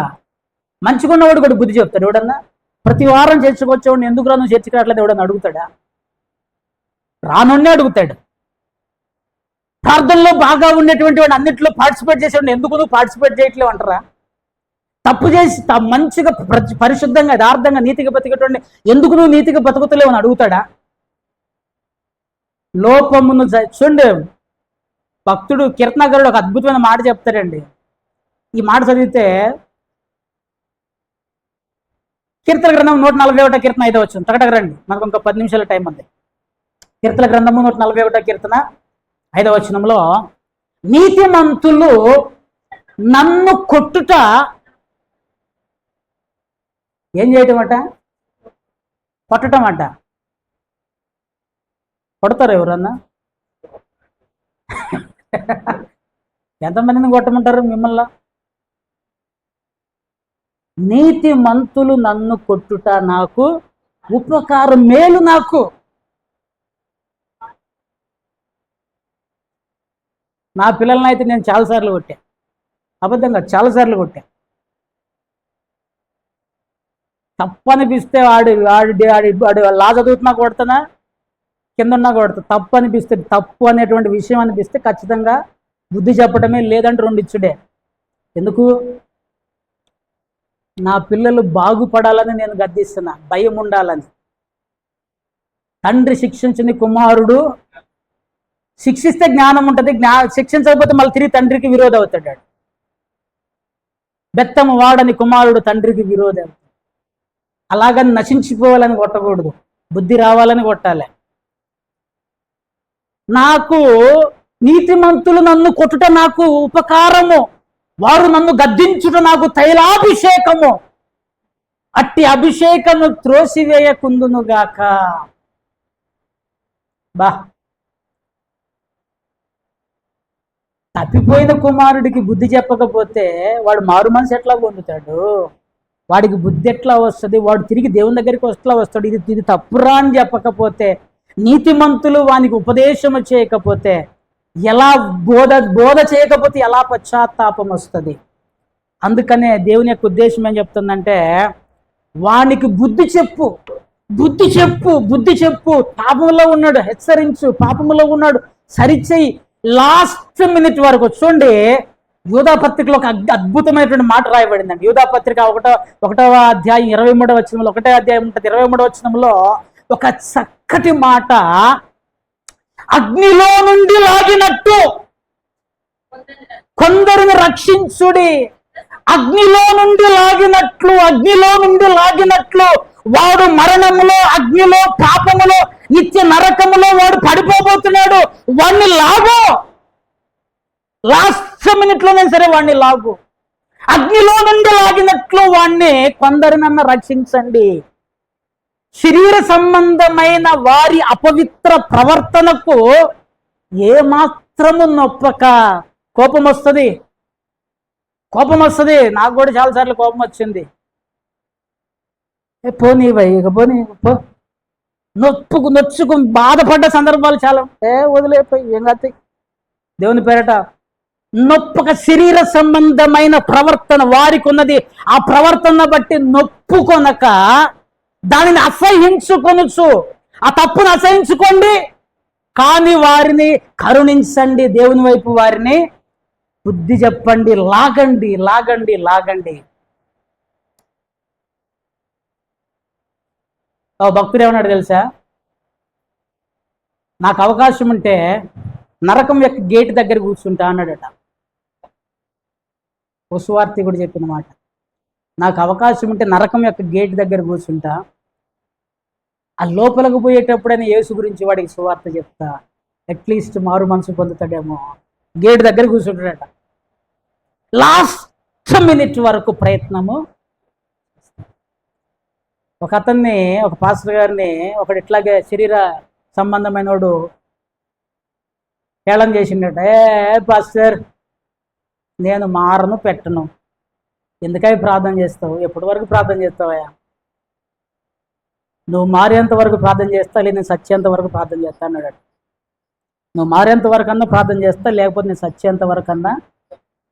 మంచిగున్నవాడు కూడా బుద్ధి చెప్తాడు. ఎవడన్నా ప్రతి వారం చర్చకొచ్చేవాడిని ఎందుకు రా నువ్వు చర్చకి రావట్లేదు ఎవడన్నా అడుగుతాడా? రానున్నే అడుగుతాడు. ప్రార్థనలో బాగా ఉన్నటువంటి వాడు అన్నింటిలో పార్టిసిపేట్ చేసేవాడిని ఎందుకు నువ్వు పార్టిసిపేట్ చేయట్లేవు అంటారా? తప్పు చేసి మంచిగా పరిశుద్ధంగా యథార్థంగా నీతిగా బతికేటువంటి ఎందుకు నువ్వు నీతిగా బతుకుతలేవు అని అడుగుతాడా? లోపమును చూడండి, భక్తుడు కీర్తనగారుడు ఒక అద్భుతమైన మాట చెప్తాడండి. ఈ మాట చదివితే కీర్తన గ్రంథం 141 కీర్తన 5వ వచనం. టకటక రండి, మనకు ఇంకో 10 నిమిషాల టైం ఉంది. కీర్తన గ్రంథము 141 కీర్తన 5వ వచనంలో, నీతిమంతులు నన్ను కొట్టుట ఏం చేయటం అట? కొట్టటం అట. కొడతారు ఎవరన్నా? ఎంతమందిని కొట్టమంటారు మిమ్మల్ని? నీతిమంతులు నన్ను కొట్టుట నాకు ఉపకారం, మేలు నాకు. నా పిల్లల్ని అయితే నేను చాలాసార్లు కొట్టా, అబద్ధంగా చాలాసార్లు కొట్టా. తప్పు అనిపిస్తే వాడు లా చదువుతున్నా కొడతానా, కింద ఉన్నా కొడతా. తప్పు అనిపిస్తే, తప్పు అనేటువంటి విషయం అనిపిస్తే ఖచ్చితంగా బుద్ధి చెప్పడమే, లేదంటే 2 ఇచ్చుడే. ఎందుకు? నా పిల్లలు బాగుపడాలని నేను గద్దిస్తున్నా, భయం ఉండాలని. తండ్రి శిక్షించని కుమారుడు, శిక్షిస్తే జ్ఞానం ఉంటుంది, శిక్షించకపోతే మళ్ళీ తిరిగి తండ్రికి విరోధం అవుతాడు. బెత్తము వాడని కుమారుడు తండ్రికి విరోధం అవుతాడు. అలాగని నశించిపోవాలని కొట్టకూడదు, బుద్ధి రావాలని కొట్టాలి. నాకు నీతిమంతులు నన్ను కొట్టుట నాకు ఉపకారము, వారు నన్ను గద్దించుట నాకు తైలాభిషేకము. అట్టి అభిషేకము త్రోసివేయకుందునుగాక. బా, తప్పిపోయిన కుమారుడికి బుద్ధి చెప్పకపోతే వాడు మారు మనసు ఎట్లా పొందుతాడు? వాడికి బుద్ధి ఎట్లా వస్తుంది? వాడు తిరిగి దేవుని దగ్గరికి ఎట్లా వస్తాడు? ఇది తప్పురా అని చెప్పకపోతే, నీతిమంతులు వానికి ఉపదేశము చేయకపోతే, ఎలా బోధ చేయకపోతే ఎలా పశ్చాత్తాపం వస్తుంది? అందుకనే దేవుని యొక్క ఉద్దేశం ఏం చెప్తుందంటే, వానికి బుద్ధి చెప్పు, బుద్ధి చెప్పు, బుద్ధి చెప్పు. పాపంలో ఉన్నాడు, హెచ్చరించు. పాపంలో ఉన్నాడు, సరిచేయి. లాస్ట్ మినిట్ వరకు చూడండి, యూదా పత్రికలో ఒక అద్భుతమైనటువంటి మాట రాయబడిందండి. యూదా పత్రిక 1వ అధ్యాయం 23వ వచనంలో, 1వ అధ్యాయం ఉంటుంది 23వ వచనంలో ఒక చక్కటి మాట, అగ్నిలో నుండి లాగినట్టు కొందరిని రక్షించుడి. అగ్నిలో నుండి లాగినట్లు, అగ్నిలో నుండి లాగినట్లు. వాడు మరణములో, అగ్నిలో, పాపములో, నిత్య నరకములో వాడు పడిపోబోతున్నాడు. వాడిని లాగు, లాస్ట్ మినిట్లోనే సరే వాడిని లాగు. అగ్నిలో నుండి లాగినట్లు వాడిని కొందరినన్నా రక్షించండి. శరీర సంబంధమైన వారి అపవిత్ర ప్రవర్తనకు ఏమాత్రము నొప్పక. కోపం వస్తుంది, కోపం వస్తుంది. నాకు కూడా చాలాసార్లు కోపం వచ్చింది. పోనీ ఇక పోనీ పో. నొచ్చుకు బాధపడ్డ సందర్భాలు చాలా. వదిలేపోయి ఏం కాదు దేవుని పేరట. నొప్పక శరీర సంబంధమైన ప్రవర్తన వారికి ఉన్నది. ఆ ప్రవర్తన బట్టి నొప్పుకొనక దానిని అసహించుకొనుచు, ఆ తప్పును అసహించుకోండి, కానీ వారిని కరుణించండి. దేవుని వైపు వారిని బుద్ధి చెప్పండి, లాగండి, లాగండి, లాగండి. భక్తుడు ఏమన్నాడు తెలుసా? నాకు అవకాశం ఉంటే నరకం యొక్క గేట్ దగ్గర కూర్చుంటా అన్నాడట. ఓ సువార్తికుడు చెప్పిన మాట. నాకు అవకాశం ఉంటే నరకం యొక్క గేట్ దగ్గర కూర్చుంటా, ఆ లోపలికి పోయేటప్పుడైనా యేసు గురించి వాడికి సువార్త చెప్తా, అట్లీస్ట్ మారు మనసు పొందుతాడేమో. గేట్ దగ్గర కూర్చుంటాడట. లాస్ట్ మినిట్ వరకు ప్రయత్నము. ఒక అతన్ని, ఒక పాస్టర్ గారిని ఒకడు ఇట్లాగే శరీర సంబంధమైన వాడు హేళన చేసిండట. పాస్టర్, నేను మారను, పెట్టను, ఎందుకై ప్రార్థన చేస్తావు? ఎప్పటి వరకు ప్రార్థన చేస్తావయ్యా? నువ్వు మారేంత వరకు ప్రార్థన చేస్తా, లేదు నేను సచ్చేంత వరకు ప్రార్థన చేస్తా అన్నాడు. నువ్వు మారేంత వరకు అన్నా ప్రార్థన చేస్తా, లేకపోతే నేను సచ్చేంత వరకు అన్నా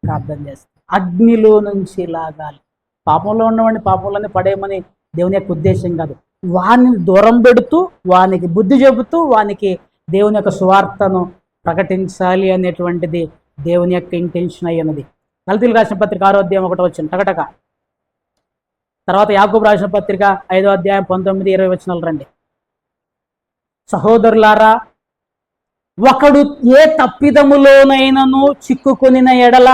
ప్రార్థన చేస్తా. అగ్నిలో నుంచి లాగాలి. పాపంలో ఉన్నవాడిని పాపంలోనే పడేయమని దేవుని యొక్క ఉద్దేశం కాదు. వాడిని దూరం పెడుతూ, వానికి బుద్ధి చెబుతూ, వానికి దేవుని యొక్క సువార్తను ప్రకటించాలి అనేటువంటిది దేవుని యొక్క ఇంటెన్షన్ అయ్యినది. గలతీయులకు రాసిన పత్రిక 6వ అధ్యాయం 1వ వచనం టకటక. తర్వాత యాకోబు రాసిన పత్రిక 5వ అధ్యాయం 19, 20 వచనాలు రండి. సహోదరులారా, ఒకడు ఏ తప్పిదములోనైనను చిక్కుకొనిన ఎడల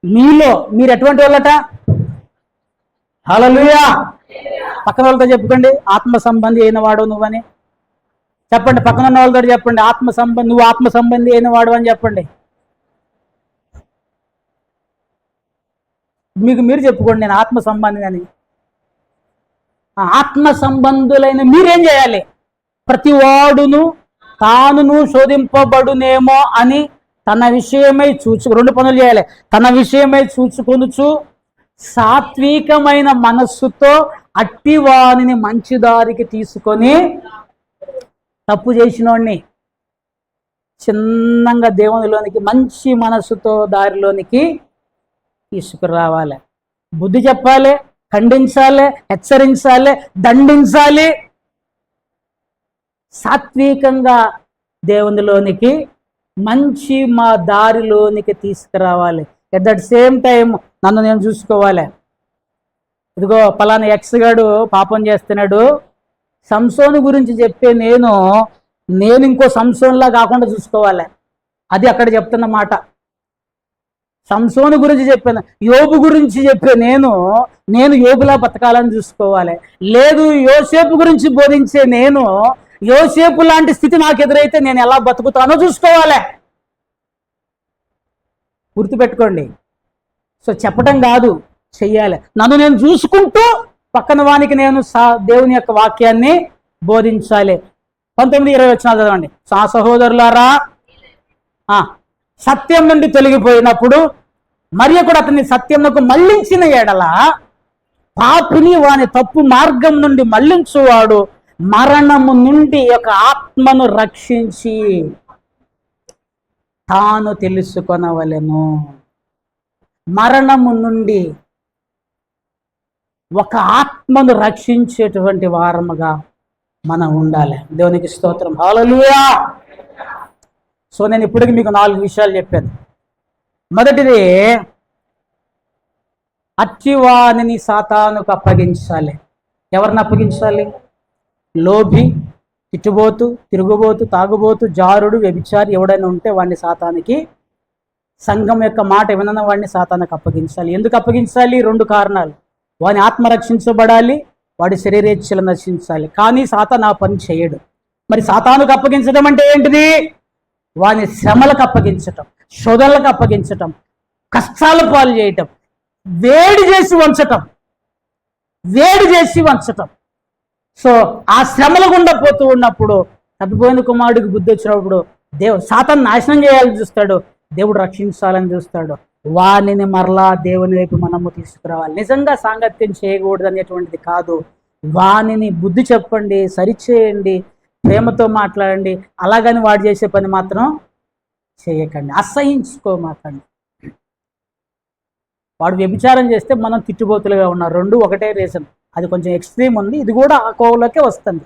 మీలో, మీరు ఎటువంటి వాళ్ళట? హల్లెలూయా. పక్కన వాళ్ళతో చెప్పుకోండి, ఆత్మ సంబంధి అయిన వాడు నువ్వని చెప్పండి. పక్కన ఉన్న వాళ్ళతో చెప్పండి, నువ్వు ఆత్మ సంబంధి అయిన వాడు అని చెప్పండి. మీకు మీరు చెప్పుకోండి, నేను ఆత్మ సంబంధి అని. ఆత్మ సంబంధులైన మీరేం చేయాలి? ప్రతి వాడును తానును శోధింపబడునేమో అని తన విషయమై రెండు పనులు చేయాలి. తన విషయమై చూచుకొనుచు సాత్వికమైన మనస్సుతో అట్టి వానిని మంచి దారికి తీసుకొని, తప్పు చేసినోడిని చిన్నంగా దేవునిలోనికి మంచి మనస్సుతో దారిలోనికి తీసుకురావాలి. బుద్ధి చెప్పాలి, ఖండించాలి, హెచ్చరించాలి, దండించాలి. సాత్వికంగా దేవునిలోనికి మంచి మా దారిలోనికి తీసుకురావాలి. ఎట్ దట్ సేమ్ టైం నన్ను నేను చూసుకోవాలి. ఇదిగో పలానా ఎక్స్ గాడు పాపం చేస్తున్నాడు, సంసోను గురించి చెప్పే నేను ఇంకో సంసోన్లా కాకుండా చూసుకోవాలి. అది అక్కడ చెప్తున్న మాట. సంసోను గురించి చెప్పాను, యోబు గురించి చెప్పే నేను యోబులా బతకాలని చూసుకోవాలి. లేదు, యోసేపు గురించి బోధించే నేను యోసేపు లాంటి స్థితి నాకు ఎదురైతే నేను ఎలా బతుకుతానో చూసుకోవాలి. గుర్తుపెట్టుకోండి. సో చెప్పడం కాదు, చెయ్యాలి. నన్ను నేను చూసుకుంటూ పక్కన వానికి నేను దేవుని యొక్క వాక్యాన్ని బోధించాలి. 19-20 వచ్చిన చదవండి. సహోదరులారా, సత్యం నుండి తొలగిపోయినప్పుడు మరియొకడు అతన్ని సత్యంకు మళ్లించిన ఎడల పాపిని వాని తప్పు మార్గం నుండి మళ్లించువాడు మరణము నుండి ఒక ఆత్మను రక్షించి తాను తెలుసుకొనవలెను. మరణము నుండి ఒక ఆత్మను రక్షించేటువంటి వారముగా మనం ఉండాలి. దేవునికి స్తోత్రం. హల్లెలూయా. సో నేను ఇప్పటికి మీకు 4 విషయాలు చెప్పాను. మొదటిది, అట్టివానిని సాతానుకు అప్పగించాలి. ఎవరిని అప్పగించాలి? లోభి, తిట్టుబోతు, తిరుగుబోతు, తాగుబోతు, జారుడు, వ్యభిచారి ఎవడైనా ఉంటే వాడిని సాతానికి, సంఘం యొక్క మాట వినని వాడిని సాతానికి అప్పగించాలి. ఎందుకు అప్పగించాలి? 2 కారణాలు. వాని ఆత్మ రక్షించబడాలి, వాడి శరీరేచ్ఛలు నశించాలి. కానీ సాతాను ఆ పని చేయడు. మరి సాతానుకు అప్పగించడం అంటే ఏంటిది? వాని శ్రమలకు అప్పగించటం, శోధనలకు అప్పగించటం, కష్టాల పాలు చేయటం, వేడి చేసి వంచటం. సో ఆ శ్రమల గుండా పోతూ ఉన్నప్పుడు, తప్పిపోయిన కుమారుడికి బుద్ధి వచ్చినప్పుడు సాతాను నాశనం చేయాలని చూస్తాడు, దేవుడు రక్షించాలని చూస్తాడు. వానిని మరలా దేవుని వైపు మనము తీసుకురావాలి. నిజంగా సాంగత్యం చేయకూడదు అనేటువంటిది కాదు. వానిని బుద్ధి చెప్పండి, సరిచేయండి, ప్రేమతో మాట్లాడండి. అలాగని వాడు చేసే పని మాత్రం చేయకండి, అసహించుకోమాకండి. వాడు వ్యభిచారం చేస్తే మనం తిట్టుబోతులుగా ఉన్నాం. 2 ఒకటే రీజన్. అది కొంచెం ఎక్స్ట్రీమ్ ఉంది, ఇది కూడా ఆ కోవలోకే వస్తుంది.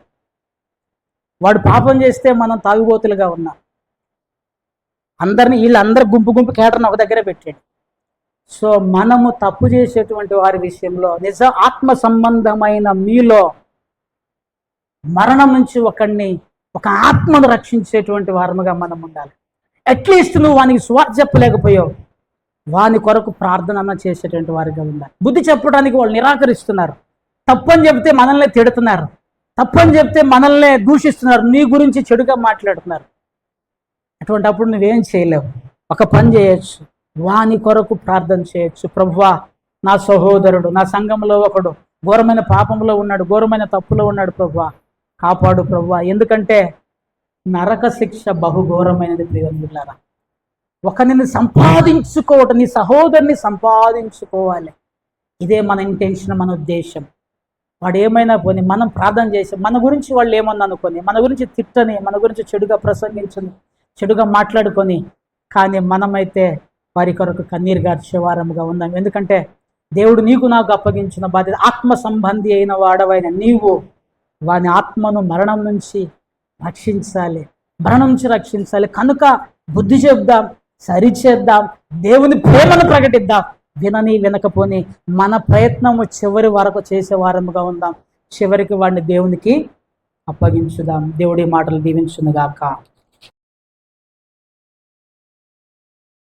వాడు పాపం చేస్తే మనం తాగుబోతులుగా ఉన్నాం. వీళ్ళందరూ గుంపు కేటర్ని ఒక దగ్గరే పెట్టాడు. సో మనము తప్పు చేసేటువంటి వారి విషయంలో ఆత్మ సంబంధమైన మీలో మరణం నుంచి ఒక ఆత్మను రక్షించేటువంటి వారముగా మనం ఉండాలి. అట్లీస్ట్ నువ్వు వానికి సువార్త చెప్పలేకపోయావు, వాని కొరకు ప్రార్థన చేసేటువంటి వారిగా ఉండాలి. బుద్ధి చెప్పడానికి వాళ్ళు నిరాకరిస్తున్నారు. తప్పని చెప్తే మనల్ని తిడుతున్నారు, తప్పని చెప్తే మనల్ని దూషిస్తున్నారు, నీ గురించి చెడుగా మాట్లాడుతున్నారు. అటువంటిప్పుడు నువ్వేం చేయలేవు. ఒక పని చేయొచ్చు, వాని కొరకు ప్రార్థన చేయొచ్చు. ప్రభువా, నా సహోదరుడు, నా సంఘంలో ఒకడు ఘోరమైన పాపంలో ఉన్నాడు, ఘోరమైన తప్పులో ఉన్నాడు, ప్రభువా కాపాడు ప్రభువా. ఎందుకంటే నరక శిక్ష బహుఘోరమైనది ప్రియులారా. ఒకరిని సంపాదించుకోవటం, నీ సహోదరుని సంపాదించుకోవాలి. ఇదే మన ఇంటెన్షన్, మన ఉద్దేశం. వాడు ఏమైనా పోని మనం ప్రార్థన చేసి, మన గురించి వాళ్ళు ఏమన్నా అనుకొని, మన గురించి తిట్టని, మన గురించి చెడుగా ప్రసంగించని, చెడుగా మాట్లాడుకొని, కానీ మనమైతే వారి కొరకు కన్నీరు గార్చే వారముగా ఉందాం. ఎందుకంటే దేవుడు నీకు నాకు అప్పగించిన బాధ్యత. ఆత్మ సంబంధి అయిన వాడవైన నీవు వాని ఆత్మను మరణం నుంచి రక్షించాలి. కనుక బుద్ధి చెప్దాం, సరిచేద్దాం, దేవుని ప్రేమను ప్రకటిద్దాం. వినకపోని మన ప్రయత్నము చివరి వరకు చేసే వారముగా ఉందాం. చివరికి వాడిని దేవునికి అప్పగించుదాం. దేవుడి మాటలు దీవించునుగాక.